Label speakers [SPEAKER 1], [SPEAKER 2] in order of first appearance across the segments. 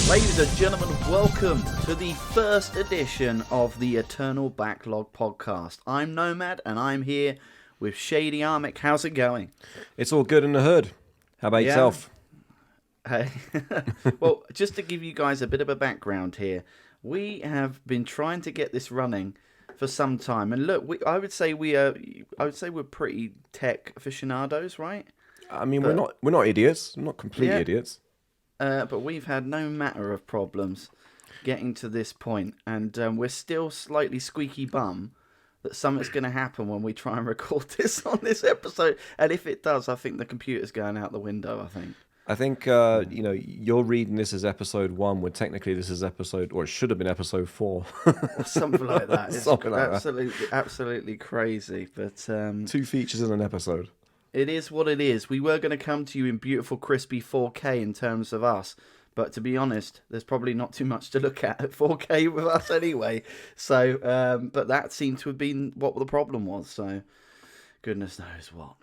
[SPEAKER 1] Ladies and gentlemen, welcome to the first edition of the Eternal Backlog podcast. I'm Nomad and I'm here with Shady Armic. How's it going?
[SPEAKER 2] It's all good in the hood. How about yourself?
[SPEAKER 1] Hey. Well, just to give you guys a bit of a background here, we have been trying to get this running for some time. And look, I would say we're pretty tech aficionados, right?
[SPEAKER 2] I mean, we're not idiots. We're not complete idiots.
[SPEAKER 1] But we've had no matter of problems getting to this point, and we're still slightly squeaky bum that something's going to happen when we try and record this on this episode. And if it does, I think the computer's going out the window,
[SPEAKER 2] I think, you're reading this as episode 1, when technically this is episode, or it should have been episode 4.
[SPEAKER 1] Something like that. It's
[SPEAKER 2] Something like
[SPEAKER 1] absolutely crazy. But
[SPEAKER 2] 2 features in an episode.
[SPEAKER 1] It is what it is. We were going to come to you in beautiful, crispy 4K in terms of us. But to be honest, there's probably not too much to look at 4K with us anyway. So, but that seemed to have been what the problem was. So, goodness knows what.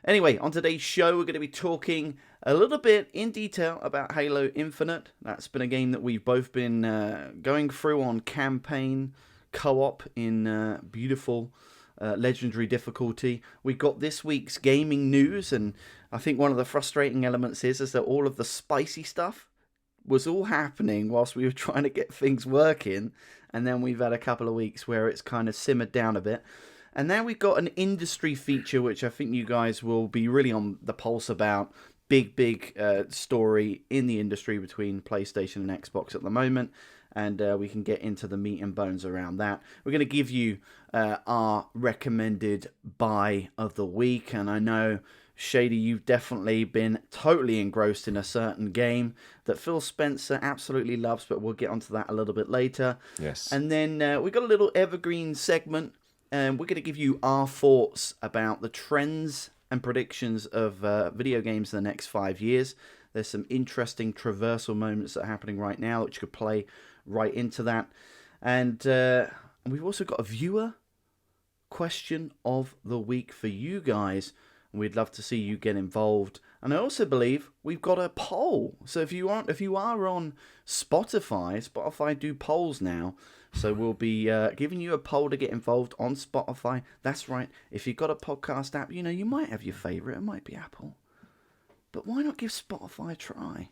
[SPEAKER 1] Anyway, on today's show, we're going to be talking a little bit in detail about Halo Infinite. That's been a game that we've both been going through on campaign co-op in beautiful legendary difficulty. We got this week's gaming news, and I think one of the frustrating elements is that all of the spicy stuff was all happening whilst we were trying to get things working, and then we've had a couple of weeks where it's kind of simmered down a bit. And now we've got an industry feature, which I think you guys will be really on the pulse about. Big story in the industry between PlayStation and Xbox at the moment. And we can get into the meat and bones around that. We're going to give you our recommended buy of the week. And I know, Shady, you've definitely been totally engrossed in a certain game that Phil Spencer absolutely loves, but we'll get onto that a little bit later.
[SPEAKER 2] Yes.
[SPEAKER 1] And then we've got a little evergreen segment. And we're going to give you our thoughts about the trends and predictions of video games in the next 5 years. There's some interesting traversal moments that are happening right now, which could play right into that. And we've also got a viewer question of the week for you guys. And we'd love to see you get involved. And I also believe we've got a poll. So if you are on Spotify do polls now. So we'll be giving you a poll to get involved on Spotify. That's right. If you've got a podcast app, you might have your favourite. It might be Apple. But why not give Spotify a try?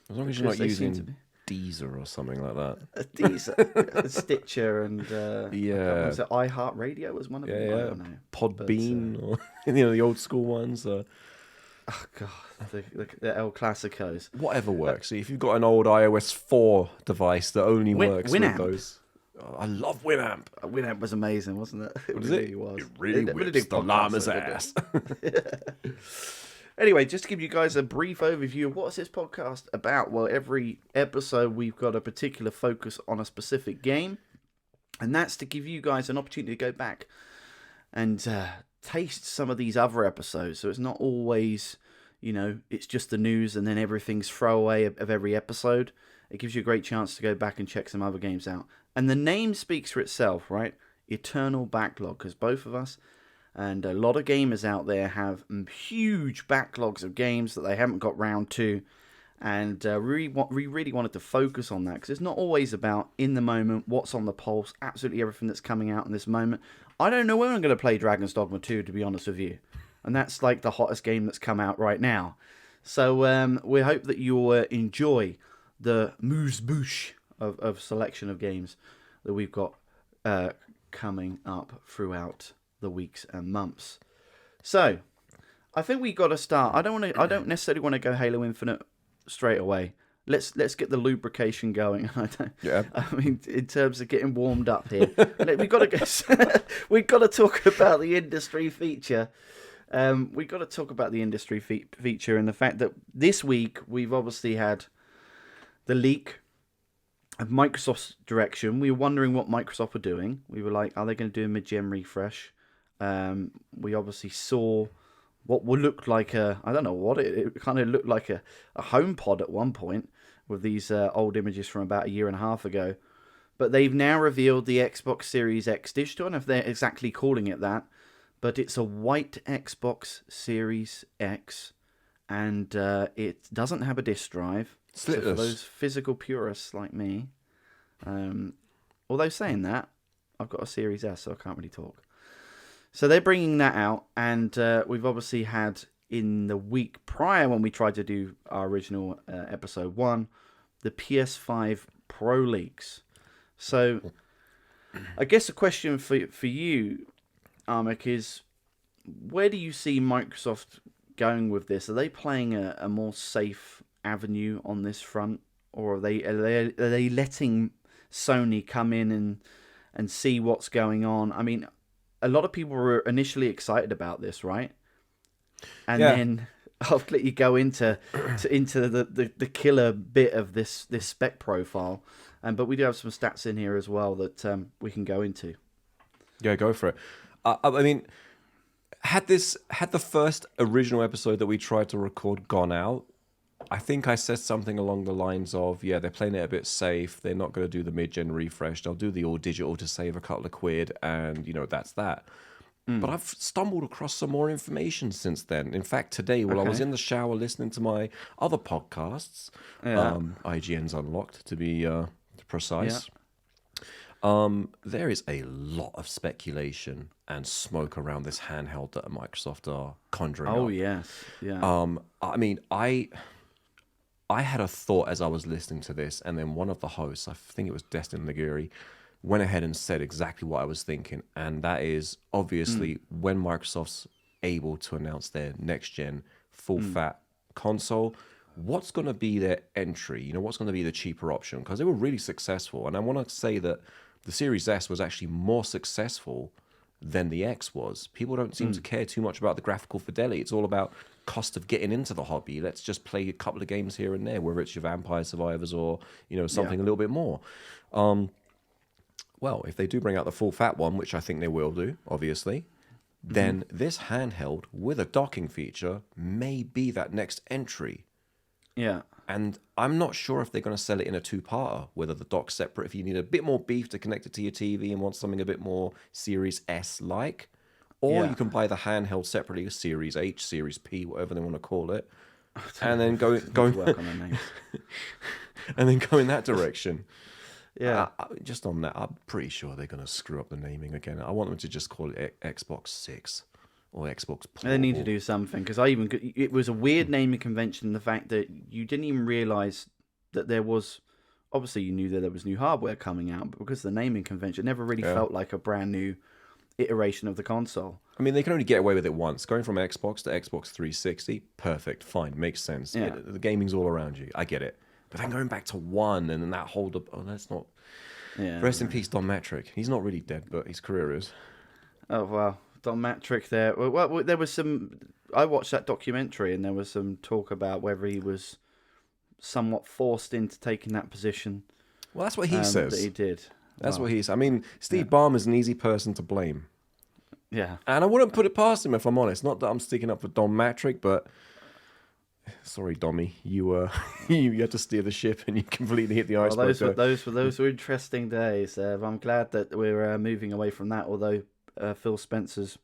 [SPEAKER 2] As long as you're not using Deezer or something like that.
[SPEAKER 1] Deezer, Stitcher, and was it iHeartRadio was one of them?
[SPEAKER 2] Yeah.
[SPEAKER 1] I don't know.
[SPEAKER 2] Podbean, or the old school ones.
[SPEAKER 1] Oh God, the El Clasicos.
[SPEAKER 2] Whatever works. See, if you've got an old iOS 4 device that only works
[SPEAKER 1] Winamp.
[SPEAKER 2] with those. Oh, I love Winamp.
[SPEAKER 1] Winamp was amazing, wasn't it?
[SPEAKER 2] What is
[SPEAKER 1] really
[SPEAKER 2] it?
[SPEAKER 1] was.
[SPEAKER 2] It really whips the llama's ass.
[SPEAKER 1] Anyway, just to give you guys a brief overview of what's this podcast about. Well, every episode we've got a particular focus on a specific game, and that's to give you guys an opportunity to go back and taste some of these other episodes. So it's not always, it's just the news and then everything's throwaway of every episode. It gives you a great chance to go back and check some other games out. And the name speaks for itself, right? Eternal Backlog, because both of us and a lot of gamers out there have huge backlogs of games that they haven't got round to. And we really wanted to focus on that, because it's not always about in the moment, what's on the pulse, absolutely everything that's coming out in this moment. I don't know when I'm going to play Dragon's Dogma 2, to be honest with you. And that's like the hottest game that's come out right now. So we hope that you'll enjoy the moose-bouche of selection of games that we've got coming up throughout the weeks and months. So I think we got to start. I don't necessarily want to go Halo Infinite straight away. Let's get the lubrication going. I mean, in terms of getting warmed up here, we've got to talk about the industry feature. We've got to talk about the industry feature and the fact that this week we've obviously had the leak of Microsoft's direction. We were wondering what Microsoft were doing. We were like, are they going to do a mid-gen refresh? We obviously saw what would look like it kind of looked like a HomePod at one point with these old images from about a year and a half ago. But they've now revealed the Xbox Series X digital. I don't know if they're exactly calling it that, but it's a white Xbox Series X, and it doesn't have a disk drive. So for those physical purists like me, although saying that, I've got a Series S, so I can't really talk. So they're bringing that out, and we've obviously had in the week prior when we tried to do our original episode 1, the PS5 Pro leaks. So I guess the question for you, Armick, is where do you see Microsoft going with this? Are they playing a more safe avenue on this front, or are they letting Sony come in and see what's going on? I mean, a lot of people were initially excited about this, right? And then I'll let you go into the killer bit of this spec profile, but we do have some stats in here as well that we can go into.
[SPEAKER 2] Yeah, go for it. I mean, had the first original episode that we tried to record gone out, I think I said something along the lines of, they're playing it a bit safe. They're not going to do the mid-gen refresh. They'll do the all digital to save a couple of quid, and that's that. But I've stumbled across some more information since then. In fact, today, while I was in the shower listening to my other podcasts, IGN's Unlocked to be precise, there is a lot of speculation and smoke around this handheld that Microsoft are conjuring up.
[SPEAKER 1] Oh, yes. Yeah.
[SPEAKER 2] I mean, I had a thought as I was listening to this, and then one of the hosts, I think it was Destin Nagiri, went ahead and said exactly what I was thinking, and that is obviously when Microsoft's able to announce their next-gen full-fat console, what's going to be their entry? What's going to be the cheaper option? Because they were really successful, and I want to say that the Series S was actually more successful than the X was. People don't seem to care too much about the graphical fidelity. It's all about cost of getting into the hobby. Let's just play a couple of games here and there, whether it's your Vampire Survivors or something a little bit more. Well, if they do bring out the full fat one, which I think they will do, obviously, then this handheld with a docking feature may be that next entry.
[SPEAKER 1] Yeah.
[SPEAKER 2] And I'm not sure if they're going to sell it in a two-parter, whether the dock's separate if you need a bit more beef to connect it to your TV and want something a bit more Series S-like, or you can buy the handheld separately, Series H, Series P, whatever they want to call it, and then go
[SPEAKER 1] work on their names.
[SPEAKER 2] and then go in that direction.
[SPEAKER 1] Yeah.
[SPEAKER 2] Just on that, I'm pretty sure they're going to screw up the naming again. I want them to just call it Xbox 6 or Xbox Portable.
[SPEAKER 1] They need to do something, because it was a weird naming convention, the fact that you didn't even realise that there was, obviously you knew that there was new hardware coming out, but because of the naming convention, it never really felt like a brand new iteration of the console.
[SPEAKER 2] I mean, they can only get away with it once. Going from Xbox to Xbox 360, perfect, fine, makes sense.
[SPEAKER 1] Yeah.
[SPEAKER 2] The gaming's all around you. I get it. But then going back to one and then that hold up, that's not...
[SPEAKER 1] Yeah.
[SPEAKER 2] Rest in peace, Don Matrick. He's not really dead, but his career is.
[SPEAKER 1] Oh, wow. Don Matrick there. Well, there was some... I watched that documentary and there was some talk about whether he was somewhat forced into taking that position.
[SPEAKER 2] Well, that's what he says.
[SPEAKER 1] That he did.
[SPEAKER 2] That's what he said. I mean, Steve Ballmer's an easy person to blame.
[SPEAKER 1] Yeah.
[SPEAKER 2] And I wouldn't put it past him, if I'm honest. Not that I'm sticking up for Don Matrick, but... Sorry, Dommy, you had to steer the ship and you completely hit the iceberg.
[SPEAKER 1] Those were interesting days. I'm glad that we're moving away from that. Although Phil Spencer's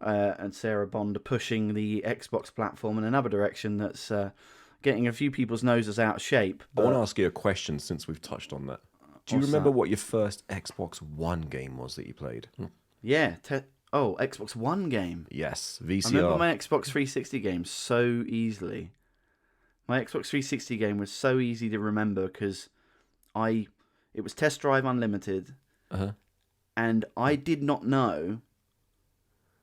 [SPEAKER 1] and Sarah Bond are pushing the Xbox platform in another direction that's getting a few people's noses out of shape.
[SPEAKER 2] I want to ask you a question since we've touched on that. Do you remember what your first Xbox One game was that you played?
[SPEAKER 1] Yeah. Xbox One game.
[SPEAKER 2] Yes, VCR.
[SPEAKER 1] I remember my Xbox 360 game so easily. My Xbox 360 game was so easy to remember because it was Test Drive Unlimited, and I did not know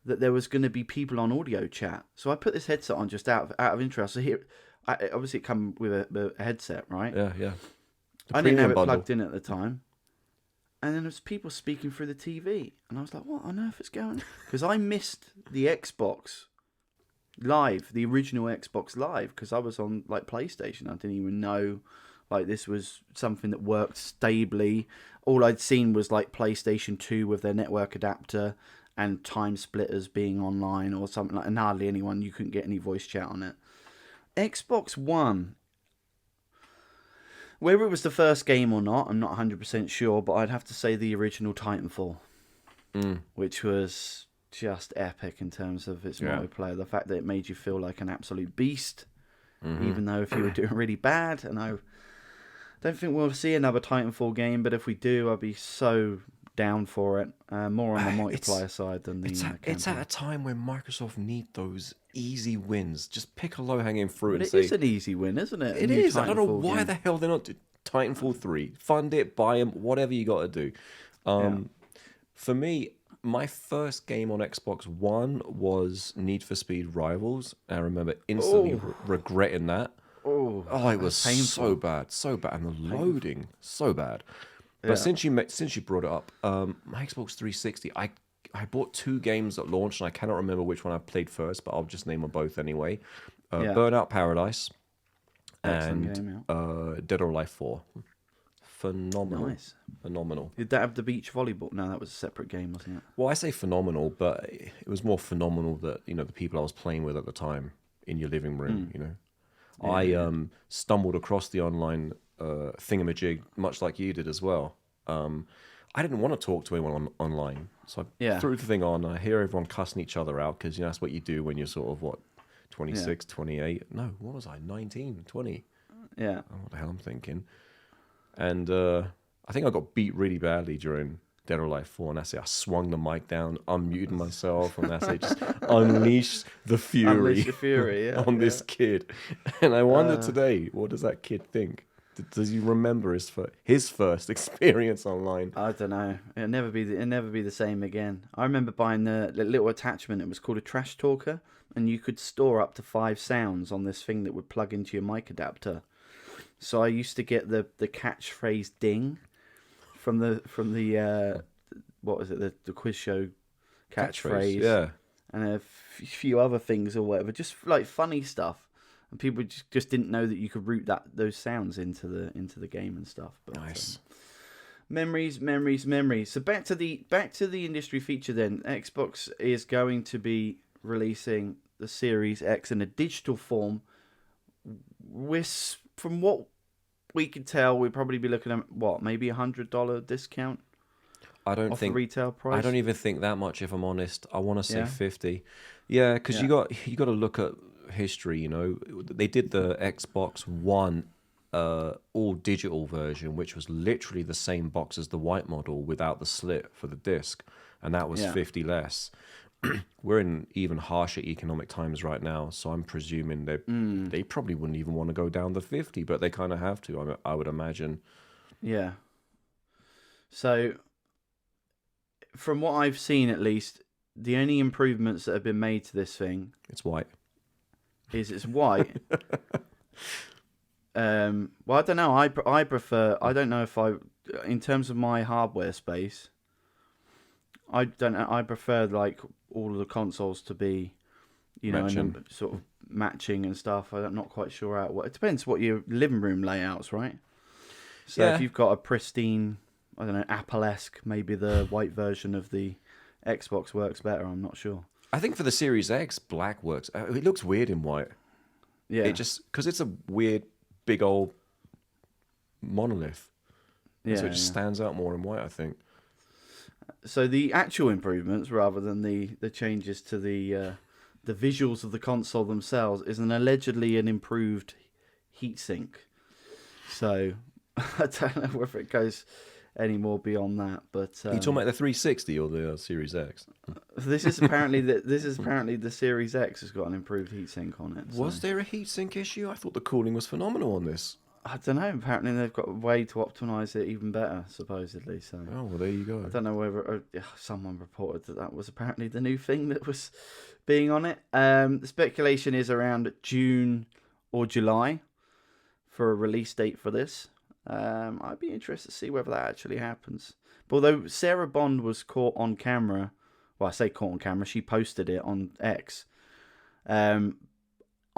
[SPEAKER 1] that there was going to be people on audio chat. So I put this headset on just out of interest. So here, obviously it come with a headset, right?
[SPEAKER 2] Yeah.
[SPEAKER 1] I didn't have it plugged in at the time. And then there was people speaking through the TV. And I was like, what on earth is going on? Because I missed the Xbox Live, the original Xbox Live, because I was on like PlayStation. I didn't even know like this was something that worked stably. All I'd seen was like PlayStation 2 with their network adapter and Time Splitters being online or something like that. And hardly anyone, you couldn't get any voice chat on it. Xbox One, whether it was the first game or not, I'm not 100% sure, but I'd have to say the original Titanfall, which was just epic in terms of its multiplayer. The fact that it made you feel like an absolute beast, even though if you were doing really bad. And I don't think we'll see another Titanfall game, but if we do, I'll be so down for it. More on the multiplayer side than the campaign.
[SPEAKER 2] It's at a time when Microsoft need those easy wins. Just pick a low-hanging fruit and
[SPEAKER 1] it
[SPEAKER 2] say...
[SPEAKER 1] is an easy win, isn't it?
[SPEAKER 2] It is. I don't know why the hell they're not doing Titanfall 3. Fund it, buy them, whatever you got to do. For me, my first game on Xbox One was Need for Speed Rivals. I remember instantly regretting that. Oh, it was so bad, and the loading so bad. But since you brought it up, my Xbox 360, I bought 2 games at launch, and I cannot remember which one I played first, but I'll just name them both anyway. Burnout Paradise and Dead or Alive 4. Phenomenal.
[SPEAKER 1] Did that have the beach volleyball? No, that was a separate game, wasn't it?
[SPEAKER 2] Well, I say phenomenal, but it was more phenomenal that the people I was playing with at the time in your living room. I stumbled across the online thingamajig much like you did as well. I didn't want to talk to anyone online, so I threw the thing on. I hear everyone cussing each other out because that's what you do when you're sort of 26, 28. No, what was I? 19, 20.
[SPEAKER 1] Yeah.
[SPEAKER 2] I don't know what the hell I'm thinking. And I think I got beat really badly during Dead or Alive 4, and that's it. I swung the mic down, unmuted myself, and that's it. Just unleashed the fury, on this kid. And I wonder today, what does that kid think? Does he remember his first experience online?
[SPEAKER 1] I don't know. It'll never be the same again. I remember buying the little attachment. It was called a trash talker, and you could store up to 5 sounds on this thing that would plug into your mic adapter. So I used to get the catchphrase ding from the what was it, the quiz show catchphrase, and a few other things or whatever, just like funny stuff, and people just didn't know that you could route those sounds into the game and stuff. But,
[SPEAKER 2] nice.
[SPEAKER 1] Memories. So back to the industry feature then. Xbox is going to be releasing the Series X in a digital form. From what we can tell, we'd probably be looking at maybe $100 discount.
[SPEAKER 2] I don't think
[SPEAKER 1] the retail price.
[SPEAKER 2] I don't even think that much, if I'm honest. I want to say 50. Yeah, because you got to look at history. They did the Xbox One all digital version, which was literally the same box as the white model without the slit for the disc, and that was 50 less. We're in even harsher economic times right now, so I'm presuming they probably wouldn't even want to go down the 50, but they kind of have to, I would imagine.
[SPEAKER 1] Yeah. So, from what I've seen at least, the only improvements that have been made to this thing...
[SPEAKER 2] It's white.
[SPEAKER 1] It's white. Well, I don't know. I prefer... I don't know if in terms of my hardware space... I don't know. I prefer like all of the consoles to be, sort of matching and stuff. I'm not quite sure how. It depends what your living room layouts, right? So if you've got a pristine, I don't know, Apple-esque, maybe the white version of the Xbox works better. I'm not sure.
[SPEAKER 2] I think for the Series X, black works. It looks weird in white. Yeah. It just because it's a weird, big old monolith. Yeah. So it just stands out more in white, I think.
[SPEAKER 1] So the actual improvements, rather than the changes to the visuals of the console themselves, is allegedly an improved heatsink. So I don't know whether it goes any more beyond that. But
[SPEAKER 2] are you talking about the 360 or the Series X?
[SPEAKER 1] This is apparently the Series X has got an improved heatsink on it. So.
[SPEAKER 2] Was there a heatsink issue? I thought the cooling was phenomenal on this.
[SPEAKER 1] I don't know. Apparently, they've got a way to optimize it even better, supposedly. So,
[SPEAKER 2] well, there you go.
[SPEAKER 1] I don't know whether someone reported that was apparently the new thing that was being on it. The speculation is around June or July for a release date for this. I'd be interested to see whether that actually happens. But although Sarah Bond was caught on camera, well, I say caught on camera, she posted it on X.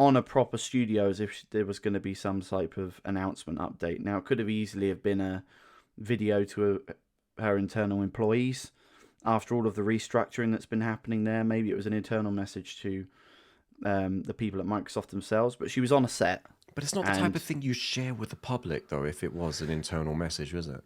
[SPEAKER 1] On a proper studio, as if there was going to be some type of announcement update. Now, it could have easily have been a video to her internal employees after all of the restructuring that's been happening there. Maybe it was an internal message to the people at Microsoft themselves, but she was on a set.
[SPEAKER 2] But it's not the type of thing you share with the public, though, if it was an internal message, was it?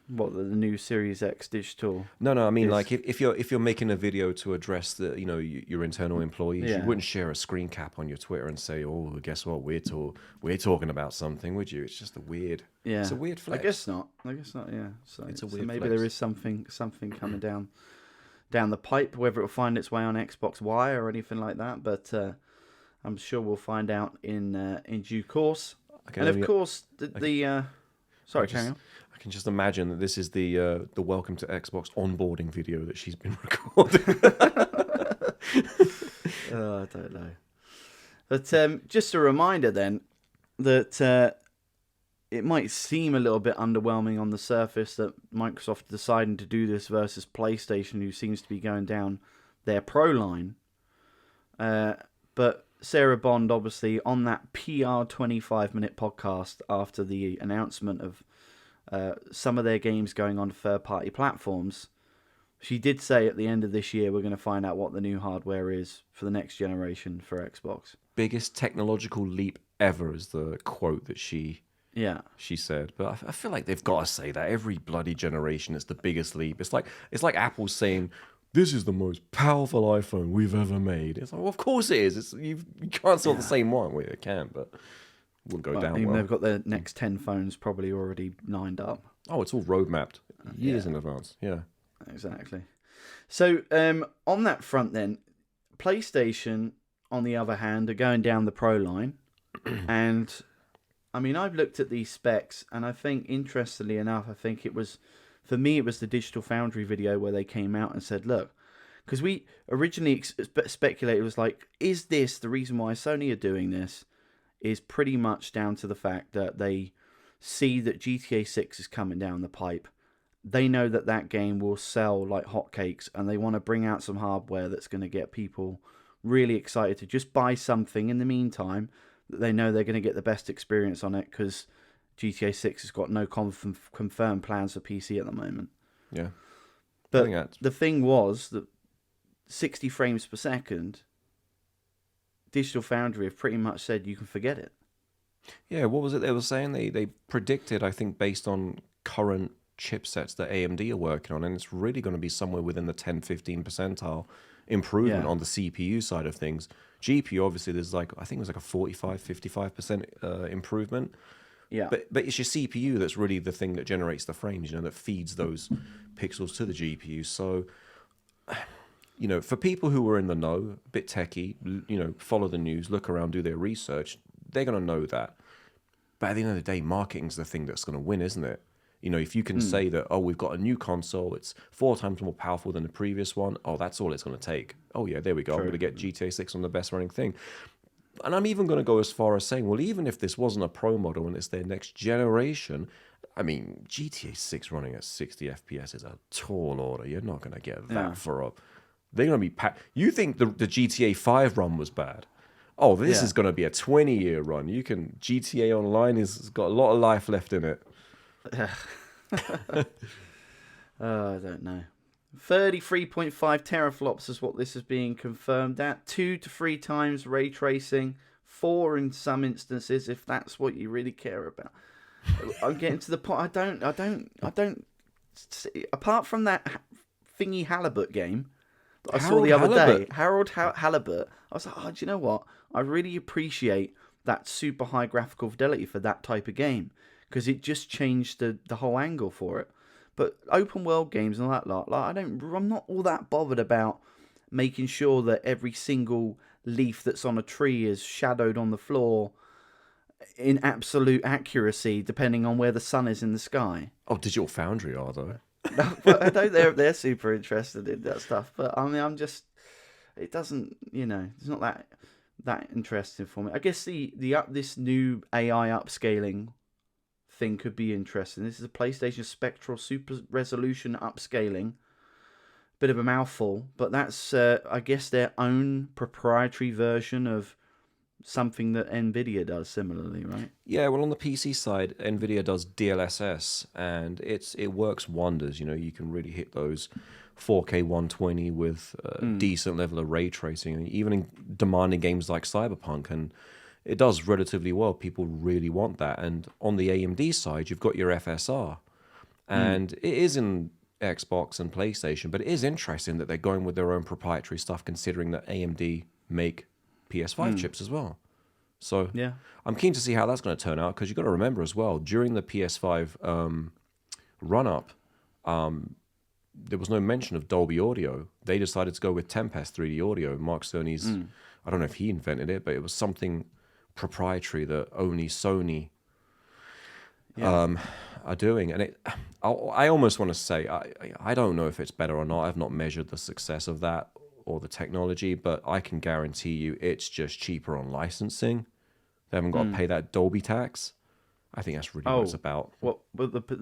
[SPEAKER 1] What, the new Series X digital?
[SPEAKER 2] No, I mean,
[SPEAKER 1] is-
[SPEAKER 2] like if you're making a video to address your internal employees, you
[SPEAKER 1] Yeah.
[SPEAKER 2] wouldn't share a screen cap on your Twitter and say, "Oh, guess what? We're talking about something," would you? It's just a weird.
[SPEAKER 1] Yeah,
[SPEAKER 2] It's a weird flex.
[SPEAKER 1] I guess not. Yeah. So
[SPEAKER 2] It's a weird
[SPEAKER 1] maybe
[SPEAKER 2] flex.
[SPEAKER 1] there is something coming down the pipe, whether it'll find its way on Xbox Y or anything like that. But I'm sure we'll find out in due course. And of course, sorry, carry on.
[SPEAKER 2] I can just imagine that this is the welcome to Xbox onboarding video that she's been recording.
[SPEAKER 1] I don't know. But just a reminder then that it might seem a little bit underwhelming on the surface that Microsoft deciding to do this versus PlayStation, who seems to be going down their Pro line. But Sarah Bond, obviously, on that PR 25-minute podcast after the announcement of some of their games going on third-party platforms, she did say at the end of this year we're going to find out what the new hardware is for the next generation for Xbox.
[SPEAKER 2] Biggest technological leap ever is the quote that she said. But I feel like they've got to say that every bloody generation is the biggest leap. It's like Apple saying, "This is the most powerful iPhone we've ever made." It's like, well, of course it is. You can't sell the same one. Well, it can, but it wouldn't go down well.
[SPEAKER 1] They've got their next 10 phones probably already lined up.
[SPEAKER 2] Oh, it's all roadmapped years in advance. Yeah.
[SPEAKER 1] Exactly. So on that front then, PlayStation, on the other hand, are going down the Pro line. And, I mean, I've looked at these specs, and I think, interestingly enough, for me, it was the Digital Foundry video where they came out and said, look, because we originally speculated, it was like, is this the reason why Sony are doing this? Is pretty much down to the fact that they see that GTA 6 is coming down the pipe. They know that game will sell like hotcakes, and they want to bring out some hardware that's going to get people really excited to just buy something in the meantime that they know they're going to get the best experience on it, because GTA 6 has got no confirmed plans for PC at the moment.
[SPEAKER 2] Yeah.
[SPEAKER 1] But the thing was that 60 frames per second, Digital Foundry have pretty much said you can forget it.
[SPEAKER 2] Yeah, what was it they were saying? They predicted, I think, based on current chipsets that AMD are working on, and it's really going to be somewhere within the 10-15 percentile improvement on the CPU side of things. GPU, obviously, there's I think it was like a 45-55% improvement.
[SPEAKER 1] Yeah.
[SPEAKER 2] But it's your CPU that's really the thing that generates the frames, that feeds those pixels to the GPU. So, for people who are in the know, a bit techie, follow the news, look around, do their research, they're going to know that. But at the end of the day, marketing's the thing that's going to win, isn't it? If you can say that, oh, we've got a new console, it's 4 times more powerful than the previous one, oh, that's all it's going to take. Oh, yeah, there we go. True. I'm going to get GTA 6 on the best running thing. And I'm even going to go as far as saying, well, even if this wasn't a Pro model and it's their next generation, I mean, GTA 6 running at 60 FPS is a tall order. You're not going to get that for a... They're going to be... You think the GTA 5 run was bad? Oh, this is going to be a 20-year run. GTA Online has got a lot of life left in it.
[SPEAKER 1] I don't know. 33.5 teraflops is what this is being confirmed at. 2 to 3 times ray tracing, 4 in some instances, if that's what you really care about. I'm getting to the point. I don't. Apart from that thingy Halibut game that I saw the other day, Harold Halibut, I was like, oh, do you know what? I really appreciate that super high graphical fidelity for that type of game, because it just changed the whole angle for it. But open world games and all that lot, I'm not all that bothered about making sure that every single leaf that's on a tree is shadowed on the floor in absolute accuracy, depending on where the sun is in the sky.
[SPEAKER 2] Oh, Digital Foundry are though.
[SPEAKER 1] But I know they're super interested in that stuff. But I mean, it doesn't, it's not that interesting for me. I guess this new AI upscaling thing could be interesting. This is a PlayStation Spectral Super Resolution upscaling. Bit of a mouthful, but that's I guess their own proprietary version of something that Nvidia does similarly, right?
[SPEAKER 2] Yeah, well, on the PC side, Nvidia does DLSS, and it works wonders. You can really hit those 4K 120 with a decent level of ray tracing, even in demanding games like Cyberpunk, and it does relatively well. People really want that. And on the AMD side, you've got your FSR. And it is in Xbox and PlayStation, but it is interesting that they're going with their own proprietary stuff, considering that AMD make PS5 chips as well. So
[SPEAKER 1] Yeah.
[SPEAKER 2] I'm keen to see how that's going to turn out, because you've got to remember as well, during the PS5 run-up, there was no mention of Dolby Audio. They decided to go with Tempest 3D Audio. Mark Cerny's, I don't know if he invented it, but it was something proprietary that only Sony are doing. And I almost want to say, I don't know if it's better or not. I've not measured the success of that or the technology, but I can guarantee you it's just cheaper on licensing. They haven't got to pay that Dolby tax. I think that's really what it's about.
[SPEAKER 1] Well,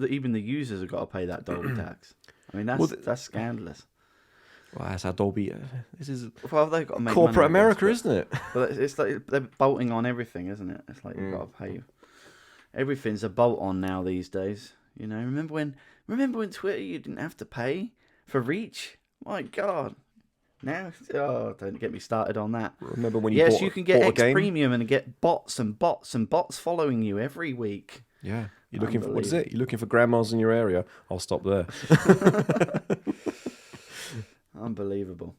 [SPEAKER 1] even the users have got to pay that Dolby tax. I mean, that's scandalous.
[SPEAKER 2] Well, that's how Dolby. This is
[SPEAKER 1] they've got to make
[SPEAKER 2] corporate
[SPEAKER 1] money,
[SPEAKER 2] America, isn't it?
[SPEAKER 1] But it's like they're bolting on everything, isn't it? It's like you've got to pay. Everything's a bolt on now these days. You know, remember when Twitter you didn't have to pay for reach? My God. Now, don't get me started on that.
[SPEAKER 2] Remember when you
[SPEAKER 1] can get X
[SPEAKER 2] game?
[SPEAKER 1] Premium and get bots and bots and bots following you every week.
[SPEAKER 2] Yeah, you're looking for what is it? You're looking for grandmas in your area. I'll stop there.
[SPEAKER 1] Unbelievable.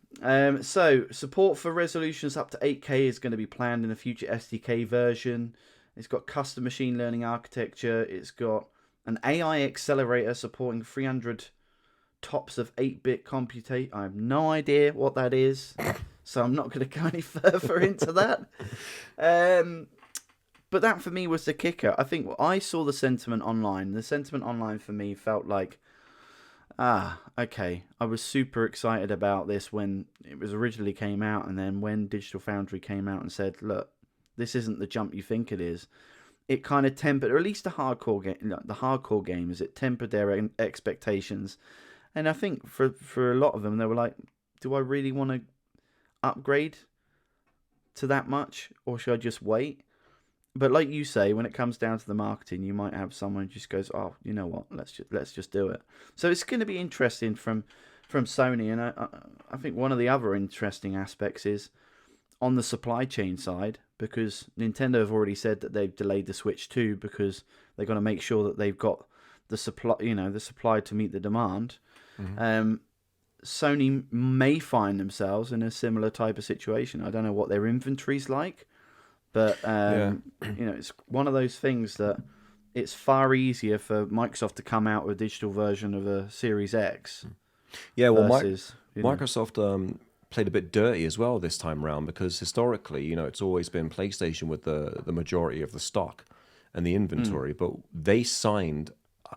[SPEAKER 1] So support for resolutions up to 8K is going to be planned in a future SDK version. It's got custom machine learning architecture. It's got an AI accelerator supporting 300 tops of 8-bit computate. I have no idea what that is, so I'm not going to go any further into that. But that for me was the kicker. I think I saw the sentiment online. The sentiment online for me felt like, okay. I was super excited about this when it was originally came out, and then when Digital Foundry came out and said, look, this isn't the jump you think it is. It kind of tempered, or at least the hardcore gamers, it tempered their expectations. And I think for a lot of them, they were like, do I really want to upgrade to that much, or should I just wait? But like you say, when it comes down to the marketing, you might have someone who just goes, oh, you know what, let's just do it. So it's going to be interesting from Sony. And I think one of the other interesting aspects is on the supply chain side, because Nintendo have already said that they've delayed the Switch 2 because they're going to make sure that they've got the supply to meet the demand. Mm-hmm. Sony may find themselves in a similar type of situation. I don't know what their inventory's like, but it's one of those things that it's far easier for Microsoft to come out with a digital version of a Series X.
[SPEAKER 2] Yeah, well, Microsoft played a bit dirty as well this time round, because historically, it's always been PlayStation with the majority of the stock and the inventory, but they signed,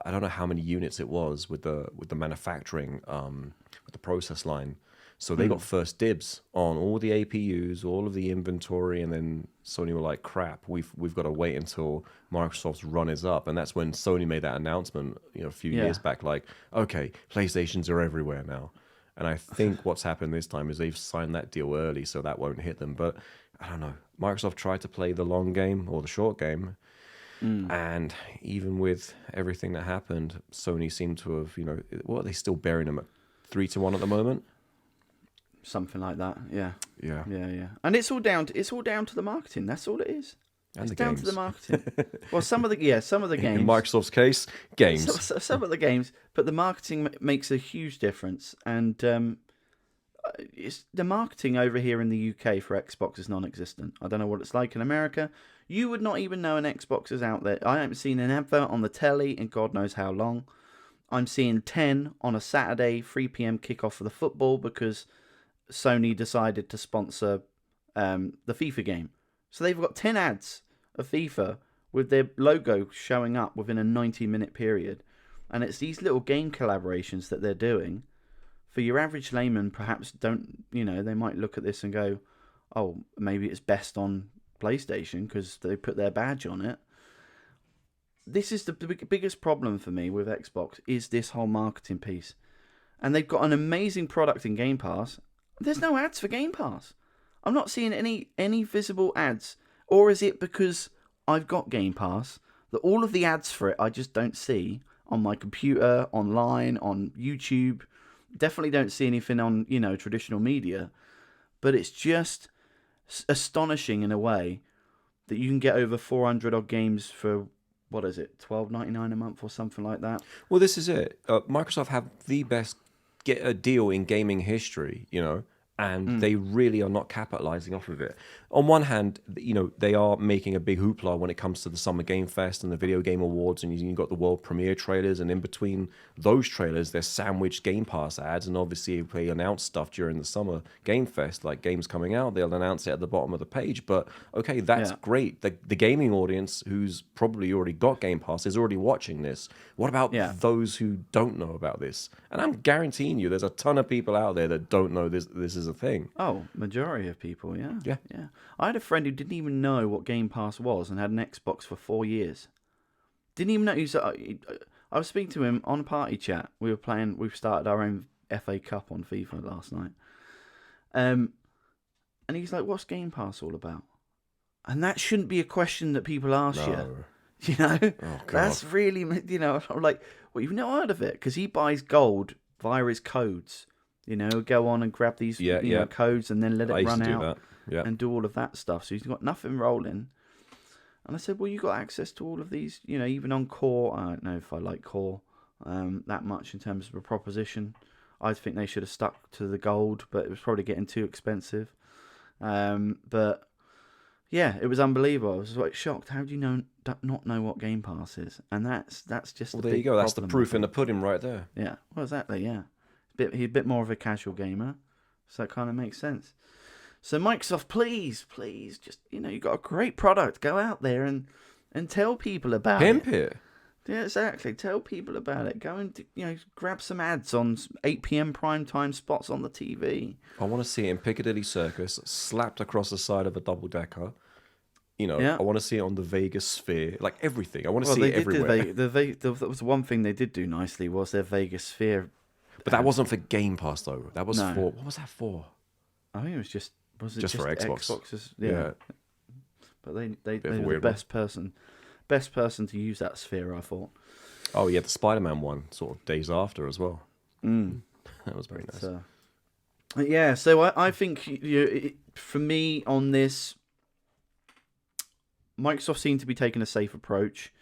[SPEAKER 2] I don't know how many units it was with the manufacturing, with the process line. So they got first dibs on all the APUs, all of the inventory, and then Sony were like, crap, we've got to wait until Microsoft's run is up. And that's when Sony made that announcement, a few years back, like, okay, PlayStations are everywhere now. And I think what's happened this time is they've signed that deal early, so that won't hit them. But I don't know. Microsoft tried to play the long game or the short game. And even with everything that happened, Sony seemed to have, what are they still bearing them at 3-1 at the moment?
[SPEAKER 1] Something like that, yeah.
[SPEAKER 2] Yeah.
[SPEAKER 1] And it's all down to the marketing. That's all it is.
[SPEAKER 2] And
[SPEAKER 1] it's down to the marketing. Well, some of the games.
[SPEAKER 2] In Microsoft's case, games.
[SPEAKER 1] Some of the games, but the marketing makes a huge difference. And it's the marketing over here in the UK for Xbox is non-existent. I don't know what it's like in America. You would not even know an Xbox is out there. I haven't seen an advert on the telly in God knows how long. I'm seeing 10 on a Saturday, 3 p.m. kickoff for the football because Sony decided to sponsor the FIFA game. So they've got 10 ads of FIFA with their logo showing up within a 90-minute period. And it's these little game collaborations that they're doing. For your average layman, perhaps they might look at this and go, oh, maybe it's best on PlayStation because they put their badge on it. This is the biggest problem for me with Xbox is this whole marketing piece. And they've got an amazing product in Game Pass. There's no ads for Game Pass. I'm not seeing any visible ads. Or is it because I've got Game Pass that all of the ads for it I just don't see on my computer, online, on YouTube? Definitely don't see anything on, traditional media. But it's just astonishing in a way that you can get over 400 odd games for what is it, $12.99 a month or something like that.
[SPEAKER 2] Well, this is it. Microsoft have the best get a deal in gaming history, and they really are not capitalizing off of it. On one hand, they are making a big hoopla when it comes to the Summer Game Fest and the Video Game Awards, and you've got the world premiere trailers, and in between those trailers, there's sandwiched Game Pass ads, and obviously if they announce stuff during the Summer Game Fest, like games coming out, they'll announce it at the bottom of the page. But okay, that's great. The gaming audience, who's probably already got Game Pass, is already watching this. What about those who don't know about this? And I'm guaranteeing you, there's a ton of people out there that don't know this is a thing.
[SPEAKER 1] Oh, majority of people, yeah.
[SPEAKER 2] Yeah.
[SPEAKER 1] I had a friend who didn't even know what Game Pass was and had an Xbox for 4 years. Didn't even know. I was speaking to him on a party chat. We've started our own FA Cup on FIFA last night. And he's like, what's Game Pass all about? And that shouldn't be a question that people ask you. You know?
[SPEAKER 2] Oh,
[SPEAKER 1] That's really, I'm like, well, you've never heard of it? Because he buys gold via his codes. Go on and grab these codes and then let it run out and do all of that stuff. So he's got nothing rolling. And I said, well, you got access to all of these, even on Core. I don't know if I like Core that much in terms of a proposition. I think they should have stuck to the gold, but it was probably getting too expensive. But yeah, it was unbelievable. I was like shocked. How do you not know what Game Pass is? And that's just
[SPEAKER 2] well, there you go. That's the proof in the pudding right there.
[SPEAKER 1] Yeah, well, exactly. Yeah, he's a bit more of a casual gamer, so that kind of makes sense. So Microsoft, please, just you got a great product. Go out there and tell people about
[SPEAKER 2] Pimp it.
[SPEAKER 1] Yeah, exactly. Tell people about it. Go and grab some ads on 8 p.m. prime time spots on the TV.
[SPEAKER 2] I want to see it in Piccadilly Circus, slapped across the side of a double decker. I want to see it on the Vegas Sphere, like everything. I want to see it everywhere.
[SPEAKER 1] That was one thing they did do nicely was their Vegas Sphere.
[SPEAKER 2] But that wasn't for Game Pass though. That was for what was that for?
[SPEAKER 1] I think it was just for
[SPEAKER 2] Xbox.
[SPEAKER 1] Xboxes, yeah. But they were the best person to use that sphere, I thought.
[SPEAKER 2] Oh yeah, the Spider-Man one, sort of days after as well. That was very nice.
[SPEAKER 1] So I think for me on this, Microsoft seem to be taking a safe approach.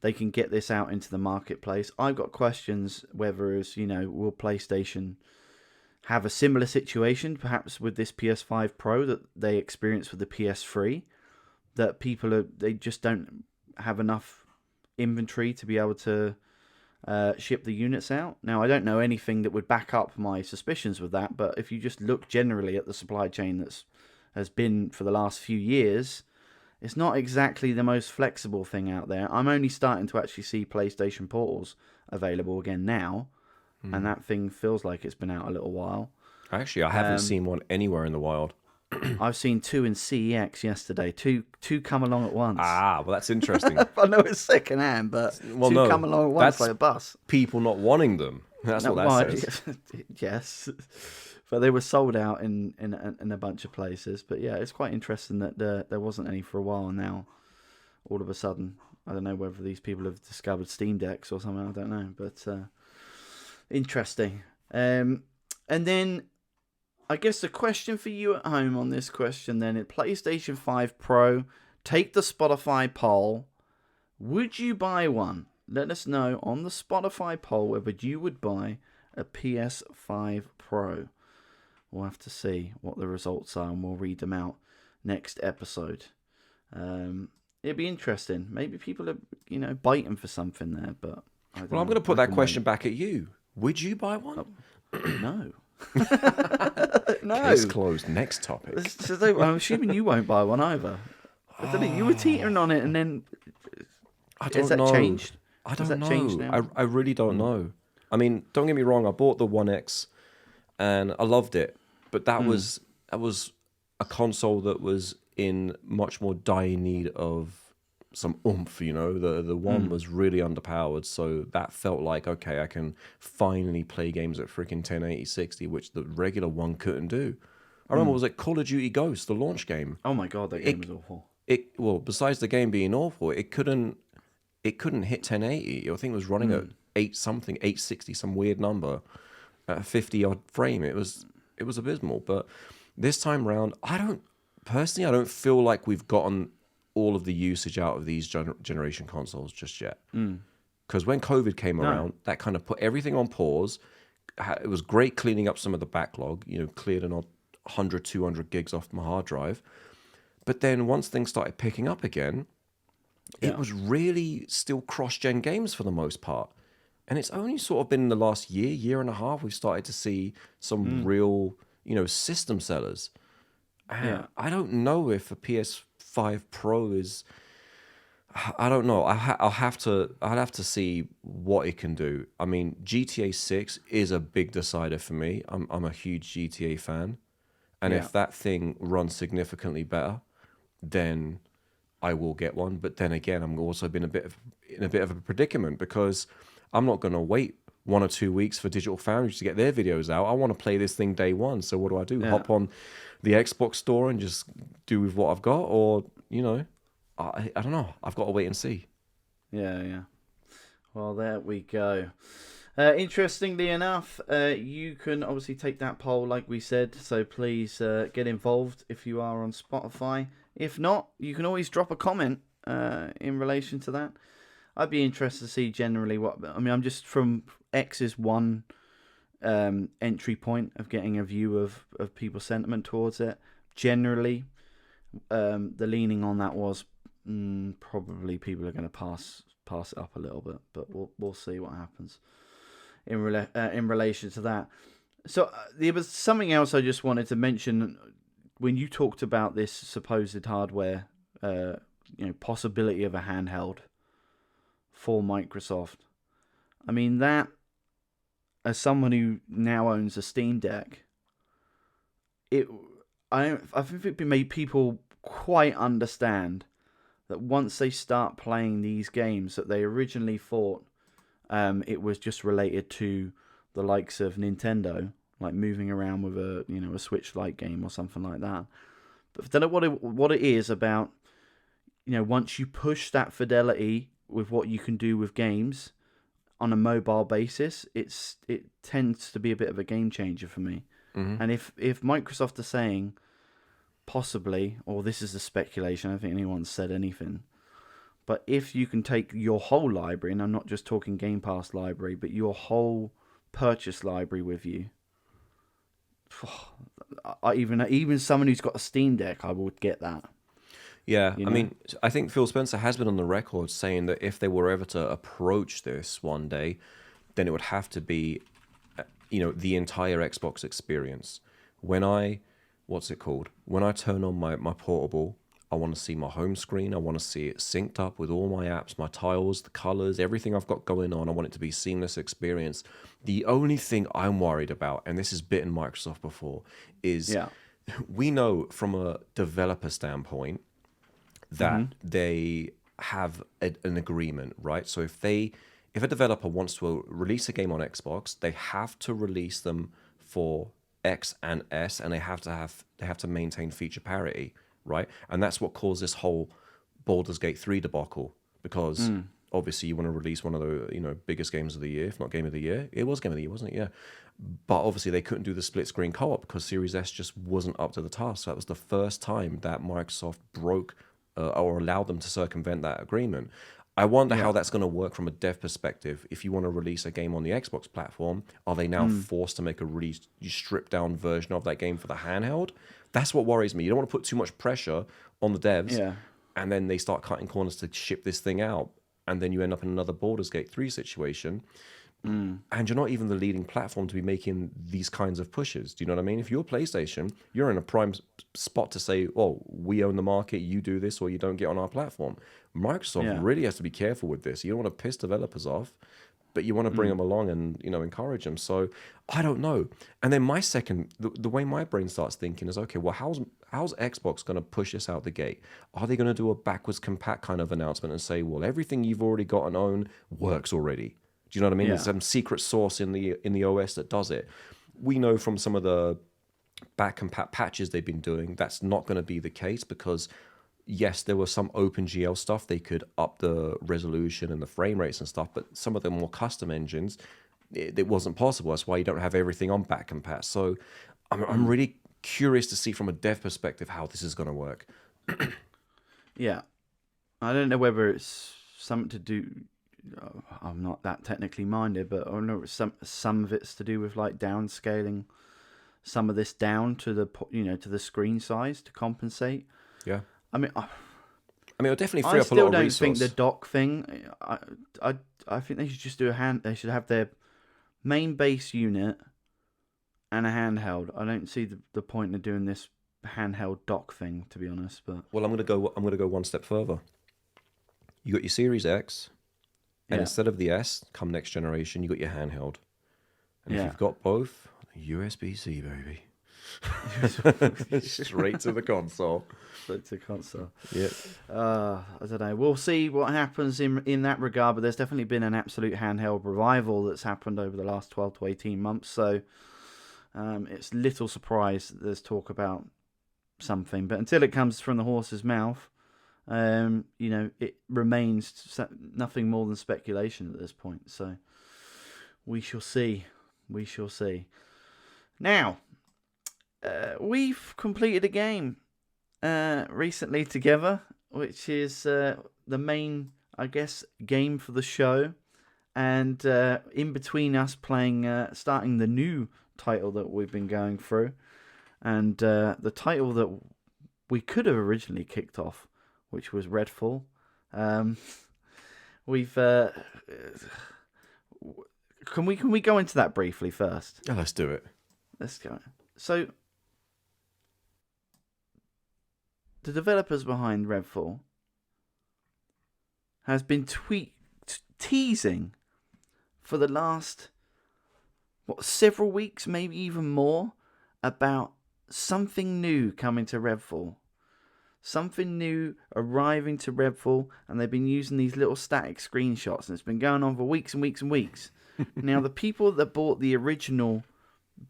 [SPEAKER 1] They can get this out into the marketplace. I've got questions whether will PlayStation have a similar situation, perhaps with this PS5 Pro that they experienced with the PS3, that they just don't have enough inventory to be able to ship the units out. Now, I don't know anything that would back up my suspicions with that, but if you just look generally at the supply chain has been for the last few years, it's not exactly the most flexible thing out there. I'm only starting to actually see PlayStation Portals available again now, and that thing feels like it's been out a little while.
[SPEAKER 2] Actually, I haven't seen one anywhere in the wild.
[SPEAKER 1] I've seen 2 in CEX yesterday. Two come along at once.
[SPEAKER 2] Ah, well, that's interesting.
[SPEAKER 1] I know it's second hand, but two come along at once like a bus.
[SPEAKER 2] People not wanting them. That's what that says.
[SPEAKER 1] Yes, but they were sold out in a bunch of places. But yeah, it's quite interesting that there wasn't any for a while. And now, all of a sudden, I don't know whether these people have discovered Steam Decks or something. I don't know, but interesting. And then I guess the question for you at home on this question then, at PlayStation 5 Pro, take the Spotify poll. Would you buy one? Let us know on the Spotify poll whether you would buy a PS5 Pro. We'll have to see what the results are and we'll read them out next episode. It'd be interesting. Maybe people are, biting for something there, but I don't know.
[SPEAKER 2] I'm going to put that question back at you. Would you buy one?
[SPEAKER 1] No.
[SPEAKER 2] No. Case closed. Next topic.
[SPEAKER 1] So I'm assuming you won't buy one either. I don't know. You were teetering on it, and then has that changed?
[SPEAKER 2] I don't know. I really don't know. I mean, don't get me wrong. I bought the One X, and I loved it, but that was a console that was in much more dire need of some oomph, the one was really underpowered, so that felt like, okay, I can finally play games at freaking 1080 60, which the regular one couldn't do. I remember, was it Call of Duty Ghosts, the launch game?
[SPEAKER 1] Oh my god, that game was awful.
[SPEAKER 2] Well, besides the game being awful, it couldn't hit 1080. I think it was running at 860, some weird number, at a 50-odd frame. It was abysmal. But this time round, I don't feel like we've gotten all of the usage out of these generation consoles just yet. Because when COVID came around, that kind of put everything on pause. It was great cleaning up some of the backlog, cleared an odd 100, 200 gigs off my hard drive. But then once things started picking up again, it was really still cross-gen games for the most part. And it's only sort of been in the last year and a half, we've started to see some real, system sellers. I don't know if a PS5 Pro is... I don't know. I'll have to see what it can do. I mean, GTA 6 is a big decider for me. I'm a huge GTA fan. And if that thing runs significantly better, then I will get one. But then again, I'm also been in a bit of a predicament because I'm not going to wait 1 or 2 weeks for Digital Foundry to get their videos out. I want to play this thing day one. So what do? Hop on the Xbox store and just do with what I've got? Or, I don't know. I've got to wait and see.
[SPEAKER 1] Yeah. Well, there we go. Interestingly enough, you can obviously take that poll like we said. So please get involved if you are on Spotify. If not, you can always drop a comment in relation to that. I'd be interested to see generally I'm just from X's one entry point of getting a view of people's sentiment towards it. Generally, the leaning on that was probably people are going to pass it up a little bit, but we'll see what happens in relation to that. So there was something else I just wanted to mention when you talked about this supposed hardware, possibility of a handheld for Microsoft. I mean, that, as someone who now owns a Steam Deck, I think it made people quite understand that once they start playing these games that they originally thought it was just related to the likes of Nintendo, like moving around with a Switch-like game or something like that. But I don't know what it is about, once you push that fidelity with what you can do with games on a mobile basis, it tends to be a bit of a game changer for me. Mm-hmm. And if Microsoft are saying possibly, or this is a speculation, I don't think anyone's said anything, but if you can take your whole library, and I'm not just talking Game Pass library, but your whole purchase library with you, even someone who's got a Steam Deck, I would get that.
[SPEAKER 2] Yeah, I mean, I think Phil Spencer has been on the record saying that if they were ever to approach this one day, then it would have to be, the entire Xbox experience. When I turn on my portable, I want to see my home screen. I want to see it synced up with all my apps, my tiles, the colors, everything I've got going on. I want it to be a seamless experience. The only thing I'm worried about, and this has bitten Microsoft before, is we know from a developer standpoint that they have an agreement, right? So if a developer wants to release a game on Xbox, they have to release them for X and S, and they have to maintain feature parity, right? And that's what caused this whole Baldur's Gate 3 debacle, because obviously you want to release one of the biggest games of the year, if not game of the year. It was game of the year, wasn't it? Yeah. But obviously they couldn't do the split screen co-op because Series S just wasn't up to the task. So that was the first time that Microsoft broke or allowed them to circumvent that agreement. I wonder how that's going to work from a dev perspective. If you want to release a game on the Xbox platform, are they now forced to make a really stripped down version of that game for the handheld? That's what worries me. You don't want to put too much pressure on the devs, and then they start cutting corners to ship this thing out, and then you end up in another Baldur's Gate 3 situation. And you're not even the leading platform to be making these kinds of pushes. Do you know what I mean? If you're PlayStation, you're in a prime spot to say, oh, we own the market, you do this or you don't get on our platform. Microsoft really has to be careful with this. You don't want to piss developers off, but you want to bring them along and, encourage them. So I don't know. And then the way my brain starts thinking is, okay, well, how's Xbox going to push this out the gate? Are they going to do a backwards compat kind of announcement and say, well, everything you've already got and own works already? Do you know what I mean? There's some secret source in the OS that does it. We know from some of the back compat patches they've been doing, that's not going to be the case because, yes, there was some OpenGL stuff. They could up the resolution and the frame rates and stuff, but some of the more custom engines, it wasn't possible. That's why you don't have everything on back compat. So I'm really curious to see from a dev perspective how this is going to work.
[SPEAKER 1] Yeah. I don't know whether it's something to do. I'm not that technically minded, but I don't know if some of it's to do with like downscaling some of this down to the to the screen size to compensate.
[SPEAKER 2] Yeah.
[SPEAKER 1] I mean,
[SPEAKER 2] it'll definitely
[SPEAKER 1] I
[SPEAKER 2] free up a lot
[SPEAKER 1] still
[SPEAKER 2] of
[SPEAKER 1] don't
[SPEAKER 2] resource.
[SPEAKER 1] think the dock thing. I think they should just do They should have their main base unit and a handheld. I don't see the point of doing this handheld dock thing, to be honest. But
[SPEAKER 2] Well, I'm gonna go one step further. You got your Series X, and instead of the S, come next generation, you got your handheld. And if you've got both, USB-C, baby. Straight to the console.
[SPEAKER 1] Straight to console.
[SPEAKER 2] Yeah.
[SPEAKER 1] I don't know. We'll see what happens in that regard, but there's definitely been an absolute handheld revival that's happened over the last 12 to 18 months. So it's little surprise that there's talk about something. But until it comes from the horse's mouth, it remains nothing more than speculation at this point. So we shall see. We shall see. Now, we've completed a game recently together, which is the main, I guess, game for the show. And in between us playing, starting the new title that we've been going through, and the title that we could have originally kicked off, which was Redfall. We've can we go into that briefly first?
[SPEAKER 2] Yeah, let's do it.
[SPEAKER 1] Let's go. So, the developers behind Redfall has been teasing for the last several weeks, maybe even more, about something new coming to Redfall. Something new arriving to Redfall, and they've been using these little static screenshots, and it's been going on for weeks and weeks and weeks. Now, the people that bought the original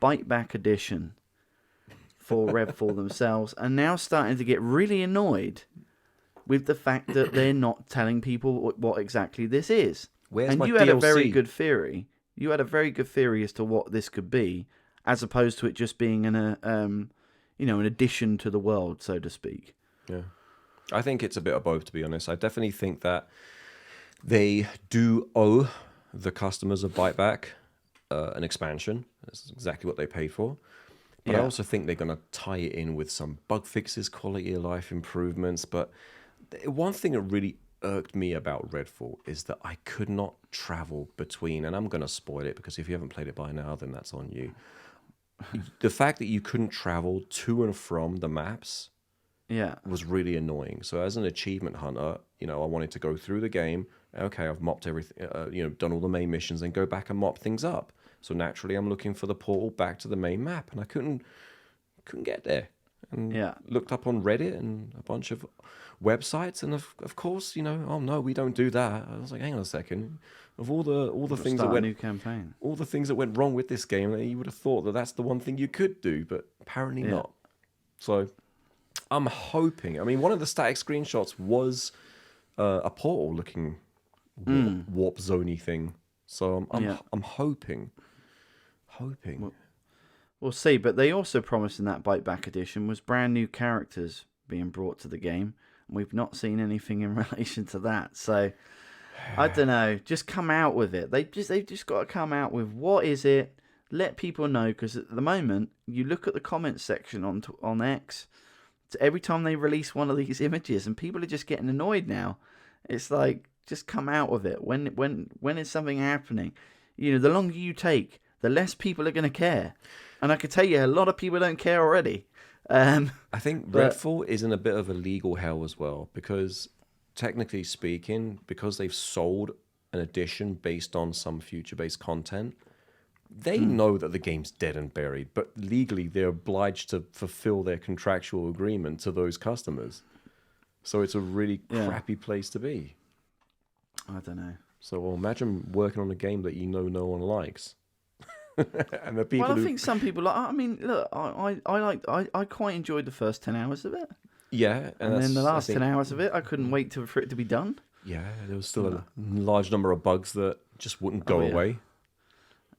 [SPEAKER 1] Bite Back edition for Redfall themselves are now starting to get really annoyed with the fact that they're not telling people what exactly this is.
[SPEAKER 2] Where's my
[SPEAKER 1] you had
[SPEAKER 2] DLC?
[SPEAKER 1] a very good theory. You had a very good theory as to what this could be, as opposed to it just being an addition to the world, so to speak.
[SPEAKER 2] Yeah, I think it's a bit of both, to be honest. I definitely think that they do owe the customers of Bite Back an expansion. That's exactly what they paid for. But I also think they're going to tie it in with some bug fixes, quality of life improvements. But one thing that really irked me about Redfall is that I could not travel between, and I'm going to spoil it because if you haven't played it by now, then that's on you. The fact that you couldn't travel to and from the maps was really annoying. So as an achievement hunter, I wanted to go through the game. Okay, I've mopped everything, done all the main missions, and go back and mop things up. So naturally, I'm looking for the portal back to the main map, and I couldn't get there. And looked up on Reddit and a bunch of websites, and of course, oh no, we don't do that. I was like, hang on a second. Of all the things that went,
[SPEAKER 1] new campaign,
[SPEAKER 2] all the things that went wrong with this game, you would have thought that that's the one thing you could do, but apparently not. So I'm hoping. I mean, one of the static screenshots was a portal looking warp zoney thing. So I'm hoping.
[SPEAKER 1] We'll see, but they also promised in that Bite Back edition was brand new characters being brought to the game, and we've not seen anything in relation to that. So I don't know. Just come out with it. They've just got to come out with what is it. Let people know, because at the moment you look at the comments section on X. Every time they release one of these images, and people are just getting annoyed now. It's like, just come out with it. When is something happening? The longer you take, the less people are going to care. And I can tell you, a lot of people don't care already.
[SPEAKER 2] I think Redfall is in a bit of a legal hell as well, because technically speaking, because they've sold an edition based on some future-based content, they know that the game's dead and buried, but legally they're obliged to fulfill their contractual agreement to those customers. So it's a really crappy place to be.
[SPEAKER 1] I don't know.
[SPEAKER 2] So imagine working on a game that no one likes. And the people
[SPEAKER 1] I think some people like. I mean, look, I quite enjoyed the first 10 hours of it.
[SPEAKER 2] Yeah,
[SPEAKER 1] and then the last 10 hours of it, I couldn't wait for it to be done.
[SPEAKER 2] Yeah, there was still a large number of bugs that just wouldn't go away.